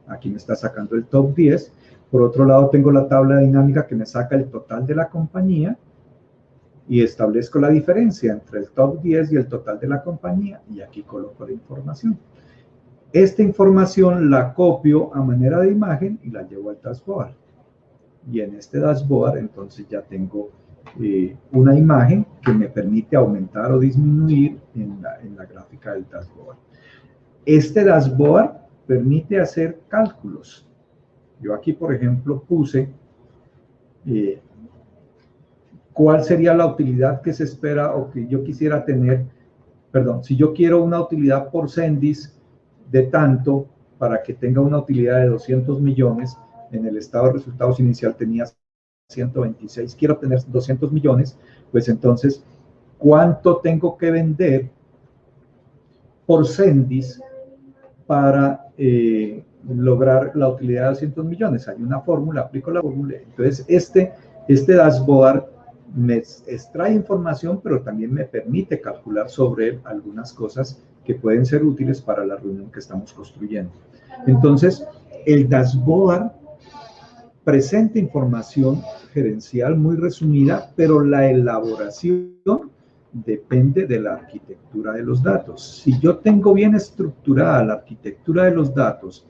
Aquí me está sacando el top 10. Por otro lado, tengo la tabla dinámica que me saca el total de la compañía y establezco la diferencia entre el top 10 y el total de la compañía y aquí coloco la información. Esta información la copio a manera de imagen y la llevo al dashboard. Y en este dashboard entonces ya tengo una imagen que me permite aumentar o disminuir en la gráfica del dashboard. Este dashboard permite hacer cálculos. Yo aquí, por ejemplo, puse cuál sería la utilidad que se espera o que yo quisiera tener. Perdón, si yo quiero una utilidad por Cendis de tanto para que tenga una utilidad de 200 millones, en el estado de resultados inicial tenía 126, quiero tener 200 millones, pues entonces, ¿cuánto tengo que vender por Cendis para lograr la utilidad de 200 millones. Hay una fórmula, aplico la fórmula. Entonces, este dashboard me extrae información, pero también me permite calcular sobre él algunas cosas que pueden ser útiles para la reunión que estamos construyendo. Entonces, el dashboard presenta información gerencial muy resumida, pero la elaboración depende de la arquitectura de los datos. Si yo tengo bien estructurada la arquitectura de los datos,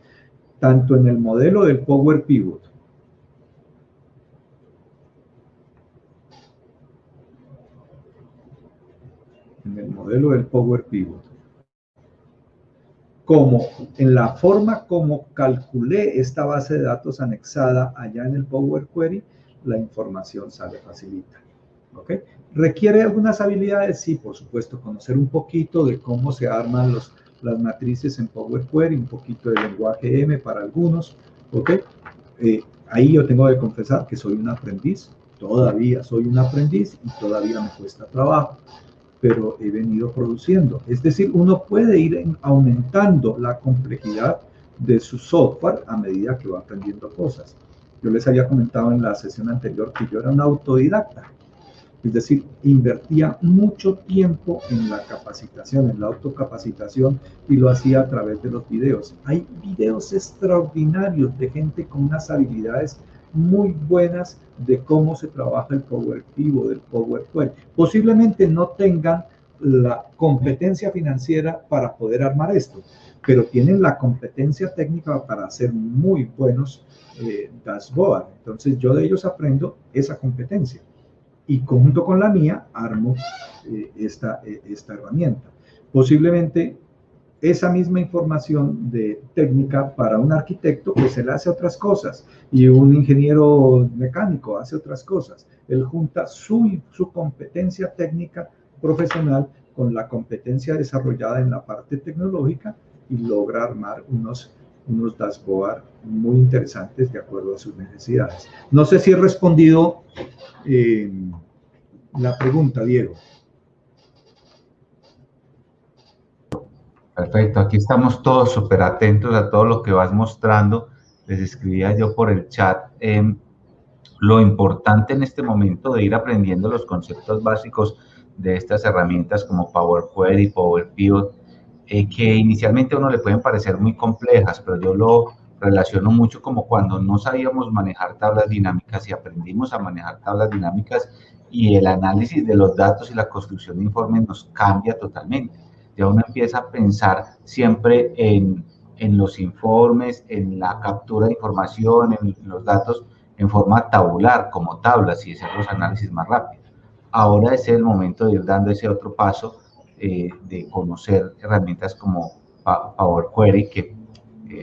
tanto en el modelo del Power Pivot, como en la forma como calculé esta base de datos anexada allá en el Power Query, la información sale facilita. ¿Ok? ¿Requiere algunas habilidades? Sí, por supuesto, conocer un poquito de cómo se arman las matrices en Power Query, un poquito de lenguaje M para algunos. ¿Ok? Ahí yo tengo que confesar que soy un aprendiz, todavía soy un aprendiz y todavía me cuesta trabajo, pero he venido produciendo. Es decir, uno puede ir aumentando la complejidad de su software a medida que va aprendiendo cosas. Yo les había comentado en la sesión anterior que yo era un autodidacta. Es decir, invertía mucho tiempo en la capacitación, en la autocapacitación, y lo hacía a través de los videos. Hay videos extraordinarios de gente con unas habilidades muy buenas de cómo se trabaja el Power Pivot, del Power Query. Posiblemente no tengan la competencia financiera para poder armar esto, pero tienen la competencia técnica para hacer muy buenos dashboard. Entonces yo de ellos aprendo esa competencia y conjunto con la mía armo esta herramienta. Posiblemente esa misma información de técnica para un arquitecto, pues él hace otras cosas, y un ingeniero mecánico hace otras cosas. Él junta su competencia técnica profesional con la competencia desarrollada en la parte tecnológica y logra armar unos dashboard muy interesantes de acuerdo a sus necesidades. No sé si he respondido la pregunta, Diego. Perfecto, aquí estamos todos súper atentos a todo lo que vas mostrando. Les escribía yo por el chat lo importante en este momento de ir aprendiendo los conceptos básicos de estas herramientas como Power Query, Power Pivot, que inicialmente a uno le pueden parecer muy complejas, pero yo lo relaciono mucho como cuando no sabíamos manejar tablas dinámicas y aprendimos a manejar tablas dinámicas, y el análisis de los datos y la construcción de informes nos cambia totalmente. Ya uno empieza a pensar siempre en los informes, en la captura de información, en los datos en forma tabular, como tablas, y hacer los análisis más rápido. Ahora es el momento de ir dando ese otro paso, de conocer herramientas como Power Query, que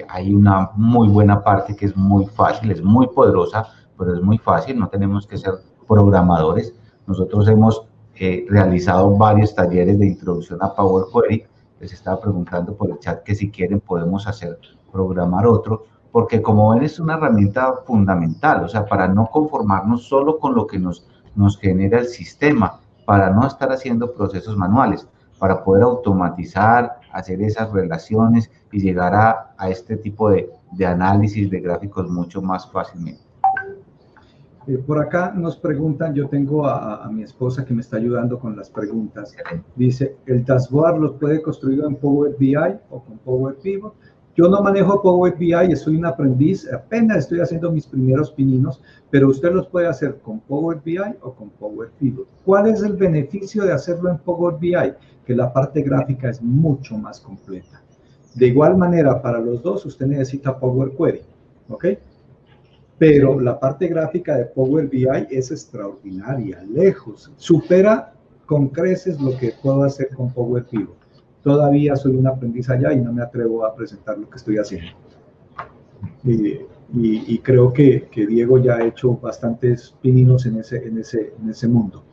hay una muy buena parte que es muy fácil, es muy poderosa, pero es muy fácil, no tenemos que ser programadores. Nosotros hemos realizado varios talleres de introducción a Power Query. Les estaba preguntando por el chat que si quieren podemos programar otro, porque como ven es una herramienta fundamental, o sea, para no conformarnos solo con lo que nos genera el sistema, para no estar haciendo procesos manuales, para poder automatizar, hacer esas relaciones y llegar a este tipo de análisis de gráficos mucho más fácilmente. Por acá nos preguntan, yo tengo a mi esposa que me está ayudando con las preguntas. Dice, ¿el dashboard lo puede construir en Power BI o con Power Pivot? Yo no manejo Power BI, soy un aprendiz, apenas estoy haciendo mis primeros pininos, pero usted los puede hacer con Power BI o con Power Pivot. ¿Cuál es el beneficio de hacerlo en Power BI? Que la parte gráfica es mucho más completa. De igual manera, para los dos, usted necesita Power Query, ¿ok? Pero la parte gráfica de Power BI es extraordinaria, lejos, supera con creces lo que puedo hacer con Power Pivot. Todavía soy un aprendiz allá y no me atrevo a presentar lo que estoy haciendo. Y creo que Diego ya ha hecho bastantes pininos en ese mundo.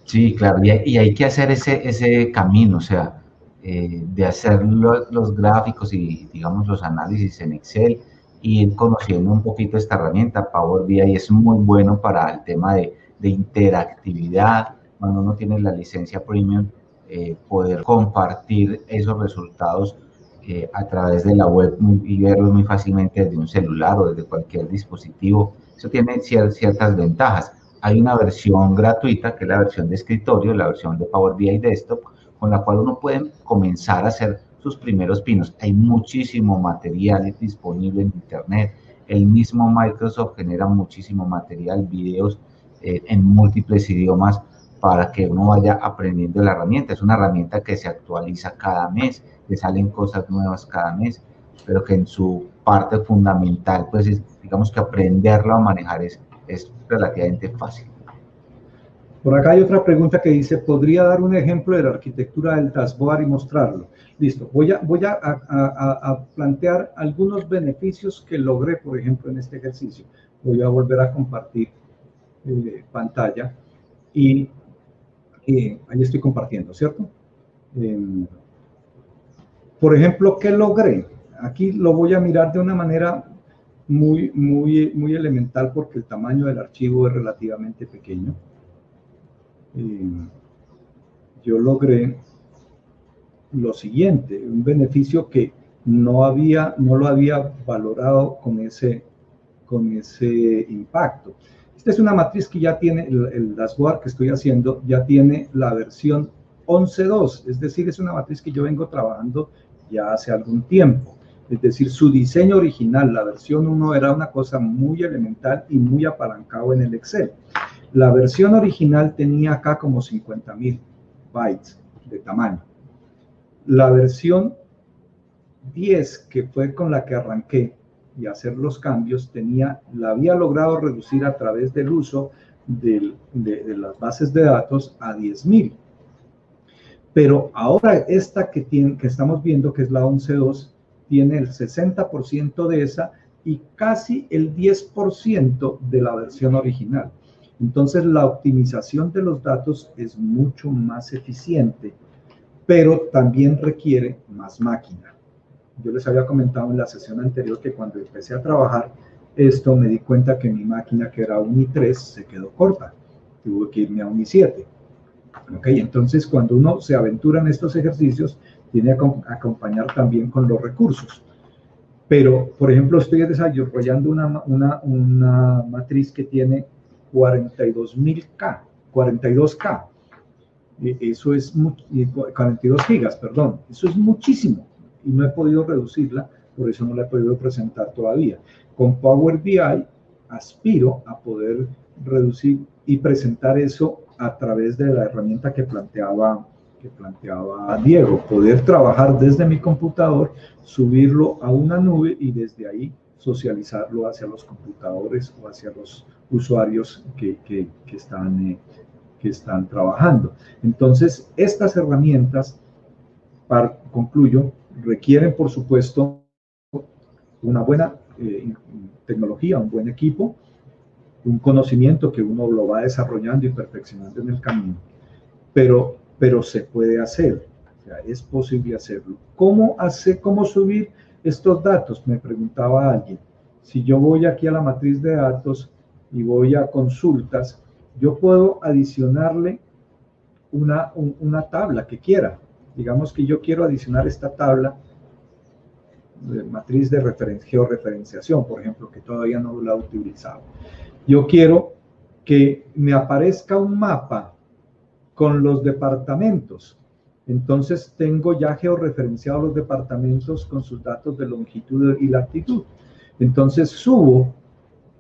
Sí, claro, y hay que hacer ese camino, o sea, de hacer los gráficos y, digamos, los análisis en Excel, y ir conociendo un poquito esta herramienta. Power BI es muy bueno para el tema de interactividad. Cuando uno tiene la licencia premium, poder compartir esos resultados a través de la web y verlos muy fácilmente desde un celular o desde cualquier dispositivo. Eso tiene ciertas ventajas. Hay una versión gratuita, que es la versión de escritorio, la versión de Power BI Desktop, con la cual uno puede comenzar a hacer sus primeros pinos. Hay muchísimo material disponible en Internet. El mismo Microsoft genera muchísimo material, videos en múltiples idiomas para que uno vaya aprendiendo la herramienta. Es una herramienta que se actualiza cada mes, que salen cosas nuevas cada mes, pero que en su parte fundamental, pues digamos que aprenderla a manejar es relativamente fácil. Por acá hay otra pregunta que dice, ¿podría dar un ejemplo de la arquitectura del dashboard y mostrarlo? Listo, voy a plantear algunos beneficios que logré, por ejemplo, en este ejercicio. Voy a volver a compartir pantalla y ahí estoy compartiendo, ¿cierto? Por ejemplo, ¿qué logré? Aquí lo voy a mirar de una manera muy elemental porque el tamaño del archivo es relativamente pequeño. Yo logré lo siguiente, un beneficio que no lo había valorado con ese impacto. Esta es una matriz que ya tiene, el dashboard que estoy haciendo, ya tiene la versión 11.2, es decir, es una matriz que yo vengo trabajando ya hace algún tiempo. Es decir, su diseño original, la versión 1, era una cosa muy elemental y muy apalancado en el Excel. La versión original tenía acá como 50.000 bytes de tamaño. La versión 10, que fue con la que arranqué y hacer los cambios, la había logrado reducir a través del uso de las bases de datos a 10.000. Pero ahora esta que estamos viendo, que es la 11.2, tiene el 60% de esa y casi el 10% de la versión original. Entonces la optimización de los datos es mucho más eficiente, pero también requiere más máquina. Yo les había comentado en la sesión anterior que cuando empecé a trabajar esto me di cuenta que mi máquina, que era un i3, se quedó corta. Tuve que irme a un i7. ¿Okay? Entonces, cuando uno se aventura en estos ejercicios, tiene que acompañar también con los recursos. Pero, por ejemplo, estoy desarrollando una matriz que tiene 42K. Eso es 42 gigas, perdón. Eso es muchísimo. Y no he podido reducirla, por eso no la he podido presentar todavía. Con Power BI aspiro a poder reducir y presentar eso a través de la herramienta que planteaba Diego, poder trabajar desde mi computador, subirlo a una nube y desde ahí socializarlo hacia los computadores o hacia los usuarios que están trabajando. Entonces, estas herramientas, concluyo, requieren, por supuesto, una buena tecnología, un buen equipo, un conocimiento que uno lo va desarrollando y perfeccionando en el camino, pero se puede hacer, o sea, es posible hacerlo. ¿Cómo subir estos datos? Me preguntaba alguien. Si yo voy aquí a la matriz de datos y voy a consultas, yo puedo adicionarle una tabla que quiera. Digamos que yo quiero adicionar esta tabla de matriz de georreferenciación, por ejemplo, que todavía no la he utilizado. Yo quiero que me aparezca un mapa con los departamentos. Entonces tengo ya georreferenciados los departamentos con sus datos de longitud y latitud. Entonces subo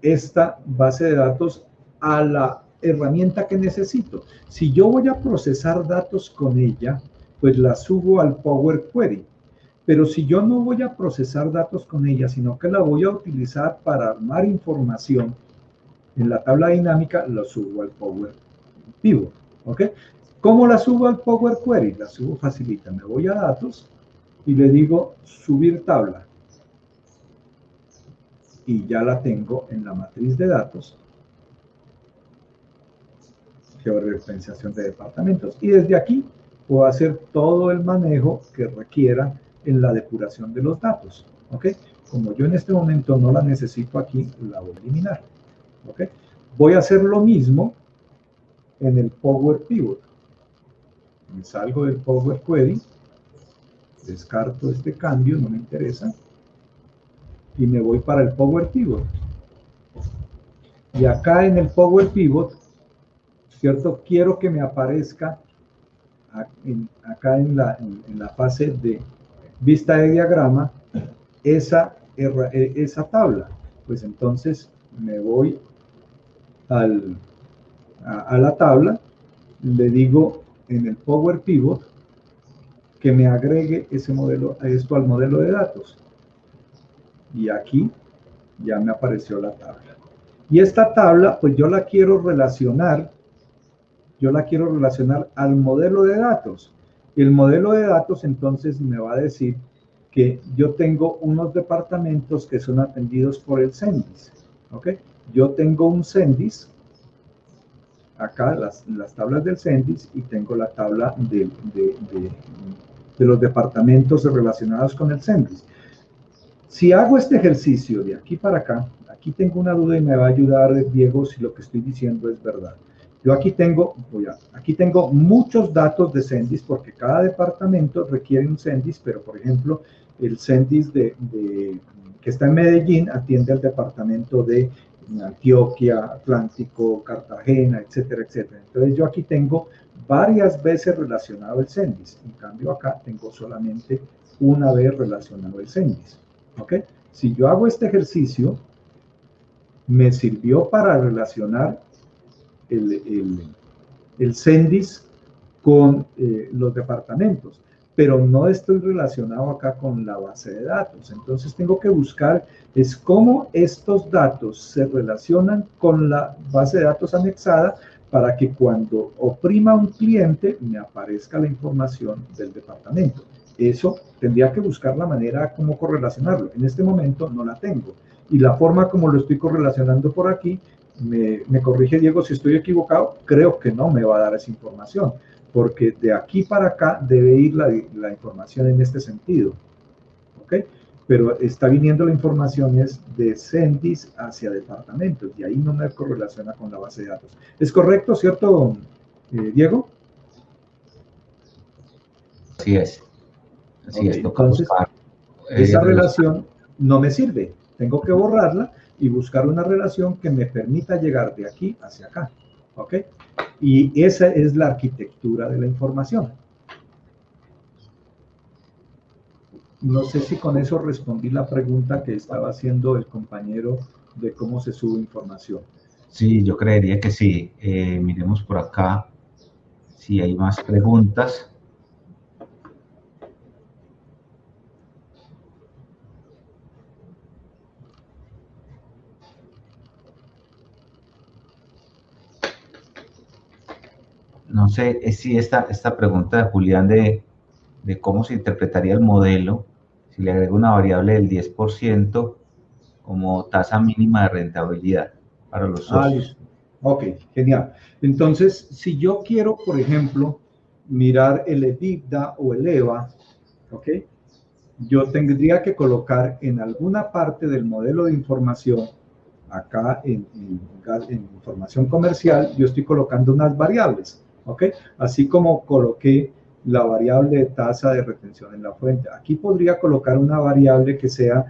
esta base de datos a la herramienta que necesito. Si yo voy a procesar datos con ella, pues la subo al Power Query. Pero si yo no voy a procesar datos con ella, sino que la voy a utilizar para armar información en la tabla dinámica, la subo al Power Pivot. ¿Ok? ¿Cómo la subo al Power Query? La subo facilita. Me voy a datos y le digo subir tabla. Y ya la tengo en la matriz de datos, georreferenciación de departamentos. Y desde aquí puedo hacer todo el manejo que requiera en la depuración de los datos. ¿Ok? Como yo en este momento no la necesito aquí, la voy a eliminar. ¿Ok? Voy a hacer lo mismo en el Power Pivot. Me salgo del Power Query Descarto este cambio, no me interesa. Y me voy para el Power Pivot. Y acá en el Power Pivot, ¿cierto? Quiero que me aparezca acá en la fase de vista de diagrama esa tabla. Pues entonces me voy a la tabla, le digo en el Power Pivot que me agregue esto al modelo de datos. Y aquí ya me apareció la tabla. Y esta tabla, pues yo la quiero relacionar al modelo de datos. Y el modelo de datos entonces me va a decir que yo tengo unos departamentos que son atendidos por el CENDIS. ¿Ok? Yo tengo un CENDIS, acá las tablas del CENDIS, y tengo la tabla de los departamentos relacionados con el CENDIS. Si hago este ejercicio de aquí para acá, aquí tengo una duda y me va a ayudar Diego si lo que estoy diciendo es verdad. Yo aquí tengo muchos datos de CENDIS porque cada departamento requiere un CENDIS, pero por ejemplo, el CENDIS que está en Medellín atiende al departamento de Antioquia, Atlántico, Cartagena, etcétera, etcétera. Entonces yo aquí tengo varias veces relacionado el CENDIS. En cambio acá tengo solamente una vez relacionado el CENDIS. ¿Ok? Si yo hago este ejercicio, me sirvió para relacionar el CENDIS con los departamentos, pero no estoy relacionado acá con la base de datos. Entonces tengo que buscar es cómo estos datos se relacionan con la base de datos anexada para que cuando oprima un cliente me aparezca la información del departamento. Eso tendría que buscar la manera como correlacionarlo. En este momento no la tengo. Y la forma como lo estoy correlacionando por aquí, me corrige Diego si estoy equivocado, creo que no me va a dar esa información, porque de aquí para acá debe ir la información en este sentido. ¿Ok? Pero está viniendo la información es de CENDIS hacia departamentos, y ahí no me correlaciona con la base de datos. ¿Es correcto, cierto, Diego? Así es. Así es, toca entonces, buscar. Esa relación no me sirve. Tengo que borrarla y buscar una relación que me permita llegar de aquí hacia acá. ¿Ok? Y esa es la arquitectura de la información. No sé si con eso respondí la pregunta que estaba haciendo el compañero de cómo se sube información. Sí, yo creería que sí. Miremos por acá si hay más preguntas. No sé si esta pregunta de Julián de cómo se interpretaría el modelo, si le agrego una variable del 10% como tasa mínima de rentabilidad para los socios. Ok, genial. Entonces, si yo quiero, por ejemplo, mirar el EBITDA o el EVA, ¿ok? Yo tendría que colocar en alguna parte del modelo de información, acá en información comercial, yo estoy colocando unas variables, ¿ok? Así como coloqué la variable de tasa de retención en la fuente. Aquí podría colocar una variable que sea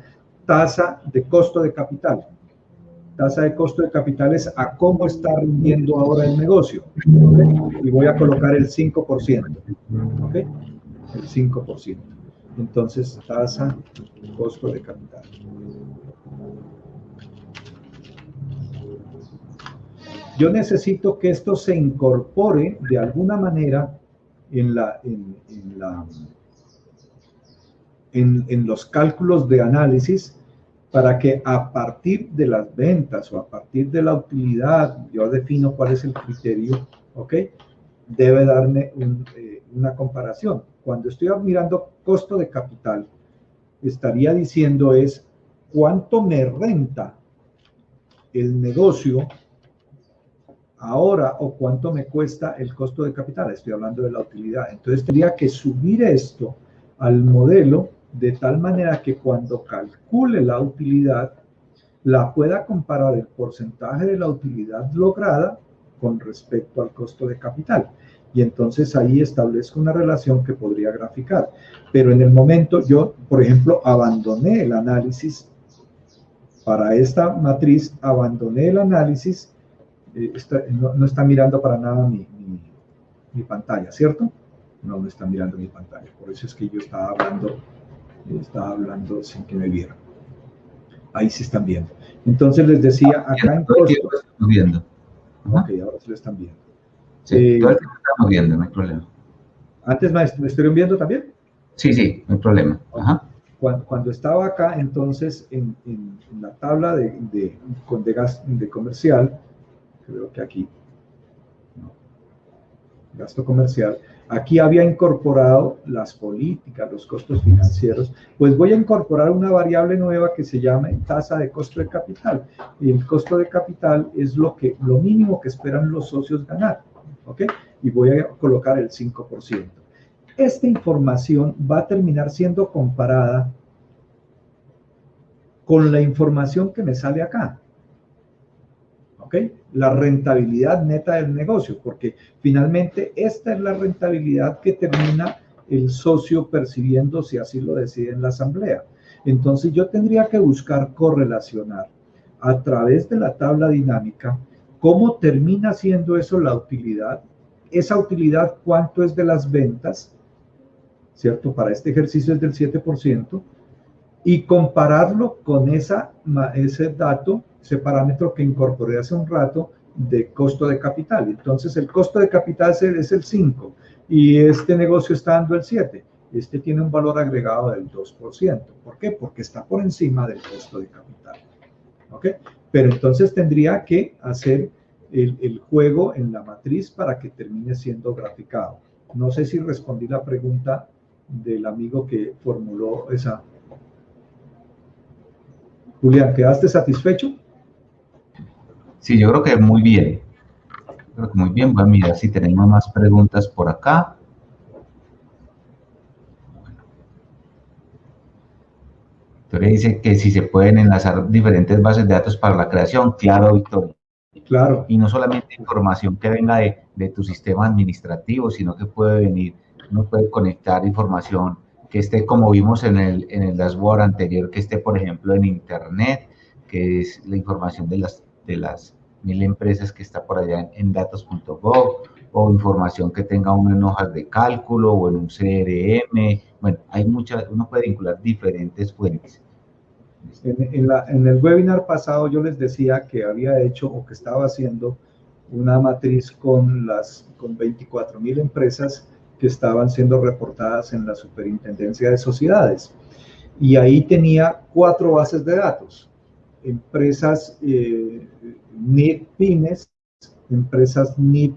tasa de costo de capital. Tasa de costo de capital es a cómo está rindiendo ahora el negocio, ¿okay? Y voy a colocar el 5%, ¿ok? El 5%. Entonces, tasa costo de capital. Yo necesito que esto se incorpore de alguna manera en los cálculos de análisis para que a partir de las ventas o a partir de la utilidad, yo defino cuál es el criterio, ¿ok? Debe darme una comparación. Cuando estoy mirando costo de capital, estaría diciendo es cuánto me renta el negocio ahora o cuánto me cuesta el costo de capital. Estoy hablando de la utilidad. Entonces tendría que subir esto al modelo de tal manera que cuando calcule la utilidad, la pueda comparar el porcentaje de la utilidad lograda con respecto al costo de capital. y entonces ahí establezco una relación que podría graficar. Pero en el momento yo, por ejemplo, abandoné el análisis para esta matriz, abandoné el análisis, no está mirando para nada mi pantalla, ¿cierto? No está mirando mi pantalla, por eso es que yo estaba hablando sin que me vieran. Ahí sí están viendo. Entonces les decía, acá en todo el tiempo estamos viendo. Ok, ahora sí lo están viendo. Sí, todo el tiempo estamos viendo, no hay problema. ¿Antes me estuvieron viendo también? Sí, no hay problema. Ajá. Cuando estaba acá, entonces, en la tabla de comercial, creo que aquí, no, gasto comercial, aquí había incorporado las políticas, los costos financieros, pues voy a incorporar una variable nueva que se llama tasa de costo de capital. Y el costo de capital es lo mínimo que esperan los socios ganar, ¿ok? Y voy a colocar el 5%. Esta información va a terminar siendo comparada con la información que me sale acá. ¿Ok? La rentabilidad neta del negocio, porque finalmente esta es la rentabilidad que termina el socio percibiendo si así lo decide en la asamblea. Entonces yo tendría que buscar correlacionar a través de la tabla dinámica cómo termina siendo eso la utilidad, esa utilidad cuánto es de las ventas, ¿cierto? Para este ejercicio es del 7%, y compararlo con ese dato, ese parámetro que incorporé hace un rato de costo de capital. Entonces el costo de capital es el 5 y este negocio está dando el 7. Este tiene un valor agregado del 2%. ¿Por qué? Porque está por encima del costo de capital. ¿Ok? Pero entonces tendría que hacer el juego en la matriz para que termine siendo graficado. No sé si respondí la pregunta del amigo que formuló esa. Julián, ¿quedaste satisfecho? Sí, yo creo que muy bien. Creo que muy bien. Voy a mirar si tenemos más preguntas por acá. Victoria dice que si se pueden enlazar diferentes bases de datos para la creación. Claro, Victoria. Claro. Y no solamente información que venga de tu sistema administrativo, sino que puede venir, uno puede conectar información que esté, como vimos en el dashboard anterior, que esté, por ejemplo, en Internet, que es la información de las 1000 empresas que está por allá en datos.gov, o información que tenga uno en hojas de cálculo o en un CRM. Bueno, hay muchas, uno puede vincular diferentes fuentes. En el webinar pasado yo les decía que había hecho o que estaba haciendo una matriz con 24,000 empresas que estaban siendo reportadas en la Superintendencia de Sociedades. Y ahí tenía 4 bases de datos. Empresas NIP pymes, empresas NIP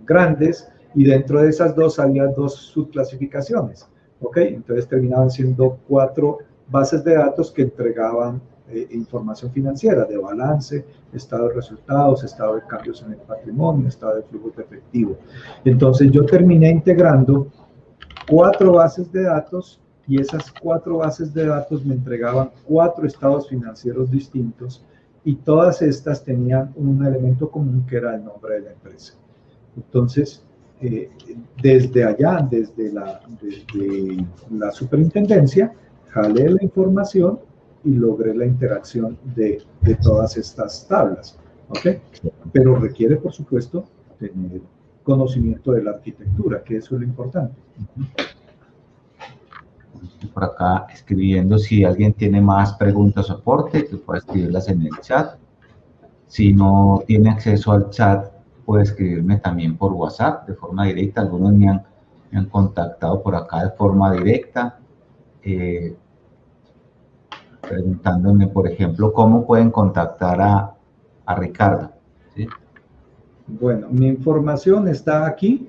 grandes, y dentro de esas dos había 2 subclasificaciones. ¿Ok? Entonces terminaban siendo 4 bases de datos que entregaban información financiera de balance, estado de resultados, estado de cambios en el patrimonio, estado de flujo de efectivo. Entonces yo terminé integrando 4 bases de datos y esas 4 bases de datos me entregaban 4 estados financieros distintos y todas estas tenían un elemento común que era el nombre de la empresa. Entonces, desde allá, desde la superintendencia, jalé la información y logré la interacción de todas estas tablas, ¿ok? Pero requiere, por supuesto, tener conocimiento de la arquitectura, que eso es lo importante. Por acá escribiendo, si alguien tiene más preguntas o aporte, que pueda escribirlas en el chat. Si no tiene acceso al chat, puede escribirme también por WhatsApp de forma directa. Algunos me han contactado por acá de forma directa, preguntándome, por ejemplo, cómo pueden contactar a Ricardo, ¿sí? Bueno, mi información está aquí.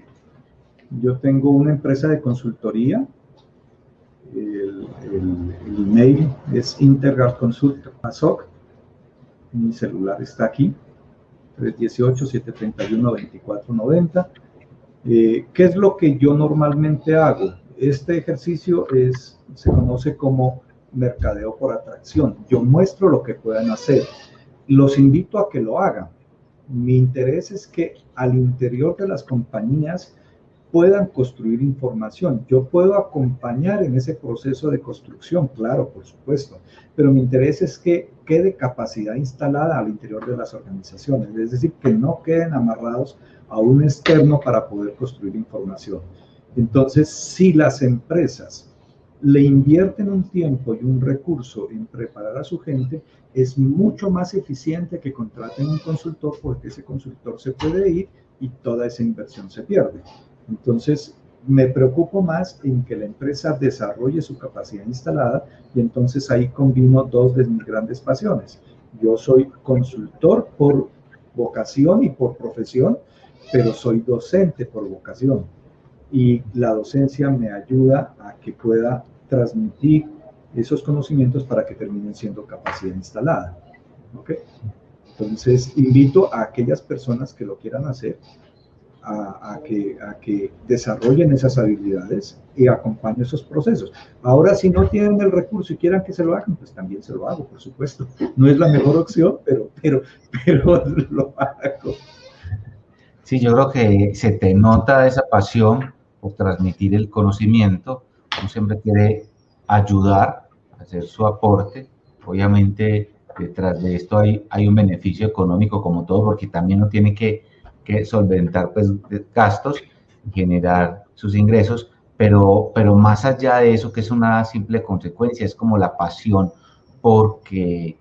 Yo tengo una empresa de consultoría. El email es integralconsult@soc. Mi celular está aquí, 318-731-2490. ¿Qué es lo que yo normalmente hago? Este ejercicio se conoce como mercadeo por atracción. Yo muestro lo que puedan hacer. Los invito a que lo hagan. Mi interés es que al interior de las compañías puedan construir información. Yo puedo acompañar en ese proceso de construcción, claro, por supuesto, pero mi interés es que quede capacidad instalada al interior de las organizaciones, es decir, que no queden amarrados a un externo para poder construir información. Entonces, si las empresas le invierten un tiempo y un recurso en preparar a su gente, es mucho más eficiente que contraten un consultor, porque ese consultor se puede ir y toda esa inversión se pierde. Entonces, me preocupo más en que la empresa desarrolle su capacidad instalada, y entonces ahí combino dos de mis grandes pasiones. Yo soy consultor por vocación y por profesión, pero soy docente por vocación. Y la docencia me ayuda a que pueda transmitir esos conocimientos para que terminen siendo capacidad instalada. ¿Okay? Entonces, invito a aquellas personas que lo quieran hacer a que desarrollen esas habilidades y acompañen esos procesos. Ahora, si no tienen el recurso y quieran que se lo hagan, pues también se lo hago, por supuesto. No es la mejor opción, pero lo hago. Sí, yo creo que se te nota esa pasión por transmitir el conocimiento. Uno siempre quiere ayudar, hacer su aporte. Obviamente, detrás de esto hay un beneficio económico como todo, porque también uno tiene que solventar pues, gastos y generar sus ingresos, pero más allá de eso, que es una simple consecuencia, es como la pasión porque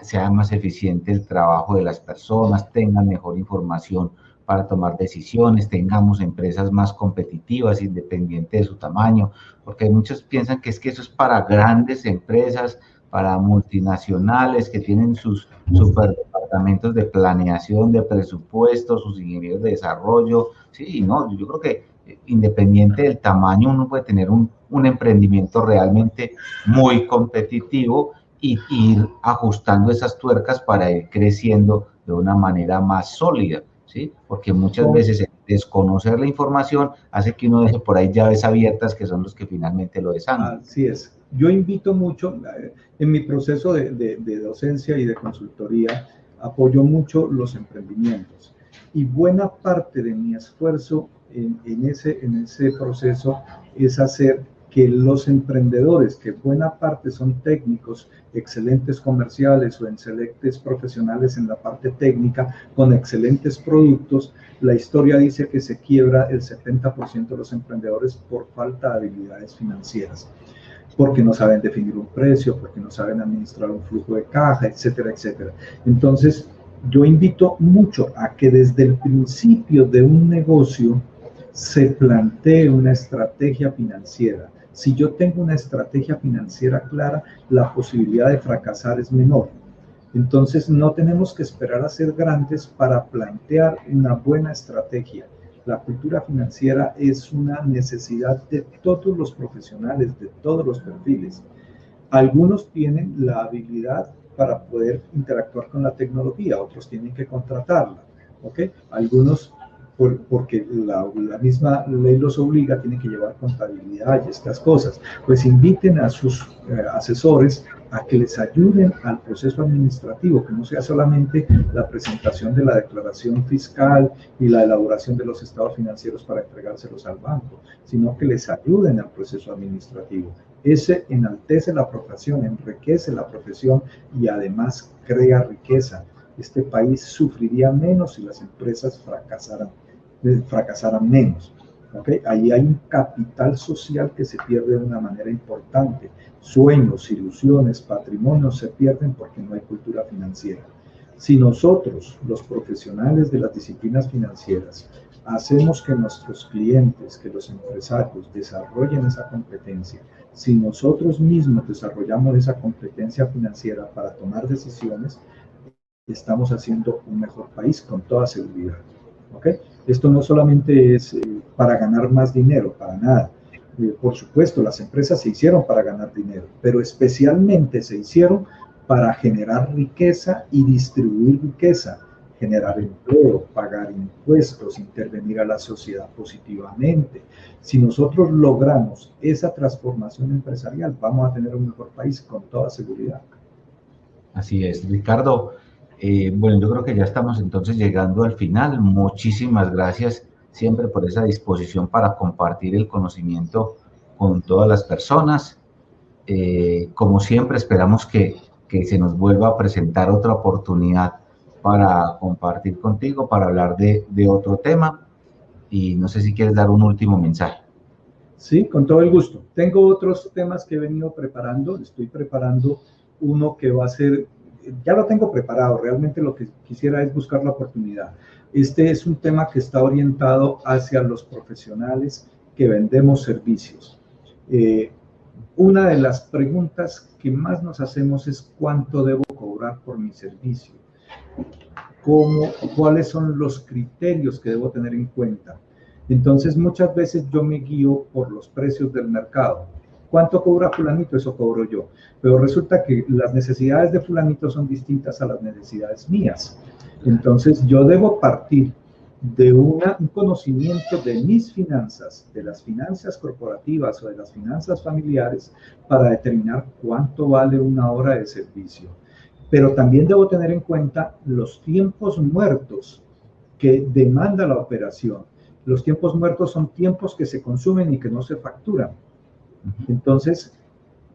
sea más eficiente el trabajo de las personas, tengan mejor información para tomar decisiones, tengamos empresas más competitivas, independiente de su tamaño, porque muchos piensan que eso es para grandes empresas, para multinacionales que tienen sus super departamentos de planeación, de presupuesto, sus ingenieros de desarrollo. Sí, no, yo creo que independiente del tamaño, uno puede tener un emprendimiento realmente muy competitivo y ir ajustando esas tuercas para ir creciendo de una manera más sólida. ¿Sí? Porque muchas veces el desconocer la información hace que uno deje por ahí llaves abiertas que son los que finalmente lo desangran. Así es. Yo invito mucho, en mi proceso de docencia y de consultoría, apoyo mucho los emprendimientos. Y buena parte de mi esfuerzo en ese proceso es hacer que los emprendedores, que buena parte son técnicos, excelentes comerciales o excelentes profesionales en la parte técnica, con excelentes productos, la historia dice que se quiebra el 70% de los emprendedores por falta de habilidades financieras, porque no saben definir un precio, porque no saben administrar un flujo de caja, etcétera, etcétera. Entonces, yo invito mucho a que desde el principio de un negocio se plantee una estrategia financiera. Si yo tengo una estrategia financiera clara, la posibilidad de fracasar es menor. Entonces, no tenemos que esperar a ser grandes para plantear una buena estrategia. La cultura financiera es una necesidad de todos los profesionales, de todos los perfiles. Algunos tienen la habilidad para poder interactuar con la tecnología, otros tienen que contratarla, ¿ok? Algunos, porque la misma ley los obliga, tienen que llevar contabilidad y estas cosas. Pues inviten a sus asesores a que les ayuden al proceso administrativo, que no sea solamente la presentación de la declaración fiscal y la elaboración de los estados financieros para entregárselos al banco, sino que les ayuden al proceso administrativo. Ese enaltece la profesión, enriquece la profesión y además crea riqueza. Este país sufriría menos si las empresas fracasaran menos. ¿Okay? Ahí hay un capital social que se pierde de una manera importante. Sueños, ilusiones, patrimonios se pierden porque no hay cultura financiera. Si nosotros, los profesionales de las disciplinas financieras, hacemos que nuestros clientes, que los empresarios desarrollen esa competencia, si nosotros mismos desarrollamos esa competencia financiera para tomar decisiones, estamos haciendo un mejor país con toda seguridad. ¿Okay? Esto no solamente es para ganar más dinero, para nada. Por supuesto, las empresas se hicieron para ganar dinero, pero especialmente se hicieron para generar riqueza y distribuir riqueza, generar empleo, pagar impuestos, intervenir a la sociedad positivamente. Si nosotros logramos esa transformación empresarial, vamos a tener un mejor país con toda seguridad. Así es, Ricardo. Bueno, yo creo que ya estamos entonces llegando al final. Muchísimas gracias siempre por esa disposición para compartir el conocimiento con todas las personas. Como siempre, esperamos que se nos vuelva a presentar otra oportunidad para compartir contigo, para hablar de otro tema. Y no sé si quieres dar un último mensaje. Sí, con todo el gusto. Tengo otros temas que he venido preparando. Estoy preparando uno que va a ser, ya lo tengo preparado, realmente lo que quisiera es buscar la oportunidad. Este es un tema que está orientado hacia los profesionales que vendemos servicios. Una de las preguntas que más nos hacemos es ¿cuánto debo cobrar por mi servicio? ¿Cuáles son los criterios que debo tener en cuenta? Entonces, muchas veces yo me guío por los precios del mercado. ¿Cuánto cobra fulanito? Eso cobro yo. Pero resulta que las necesidades de fulanito son distintas a las necesidades mías. Entonces, yo debo partir de un conocimiento de mis finanzas, de las finanzas corporativas o de las finanzas familiares, para determinar cuánto vale una hora de servicio. Pero también debo tener en cuenta los tiempos muertos que demanda la operación. Los tiempos muertos son tiempos que se consumen y que no se facturan. Entonces,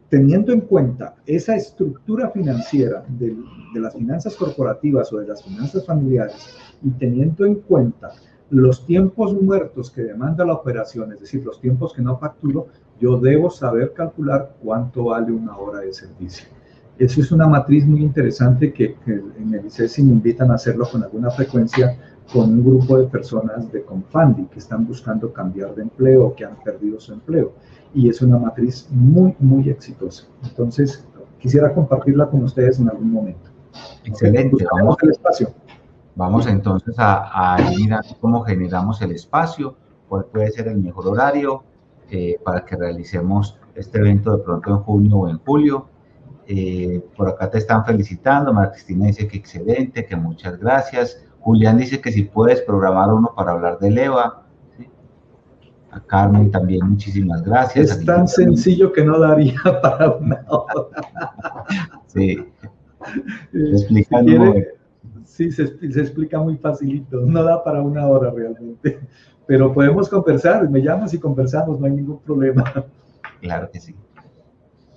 teniendo en cuenta esa estructura financiera de las finanzas corporativas o de las finanzas familiares y teniendo en cuenta los tiempos muertos que demanda la operación, es decir, los tiempos que no facturo, yo debo saber calcular cuánto vale una hora de servicio. Eso es una matriz muy interesante que en el ICESI me invitan a hacerlo con alguna frecuencia con un grupo de personas de Confandi que están buscando cambiar de empleo o que han perdido su empleo. Y es una matriz muy, muy exitosa. Entonces, quisiera compartirla con ustedes en algún momento. Excelente, Buscaremos el espacio. Vamos entonces a mirar cómo generamos el espacio, cuál puede ser el mejor horario para que realicemos este evento de pronto en junio o en julio. Por acá te están felicitando, María Cristina dice que excelente, que muchas gracias. Julián dice que si puedes programar uno para hablar del EVA. ¿Sí? A Carmen también muchísimas gracias. Es tan sencillo que no daría para una hora. Sí. Si quiere, sí, se explica muy facilito, no da para una hora realmente, pero podemos conversar, me llamas y conversamos, no hay ningún problema. Claro que sí.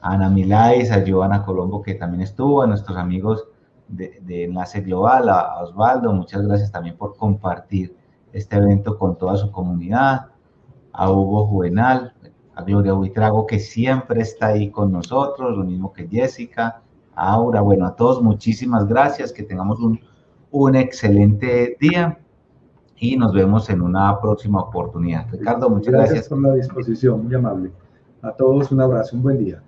A Ana Milais, a Giovanna Colombo, que también estuvo, a nuestros amigos de Enlace Global, a Osvaldo, muchas gracias también por compartir este evento con toda su comunidad, a Hugo Juvenal, a Gloria Buitrago, que siempre está ahí con nosotros, lo mismo que Jessica, a Aura, bueno, a todos muchísimas gracias, que tengamos un excelente día y nos vemos en una próxima oportunidad. Ricardo, muchas gracias. Gracias por la disposición, muy amable. A todos un abrazo, un buen día.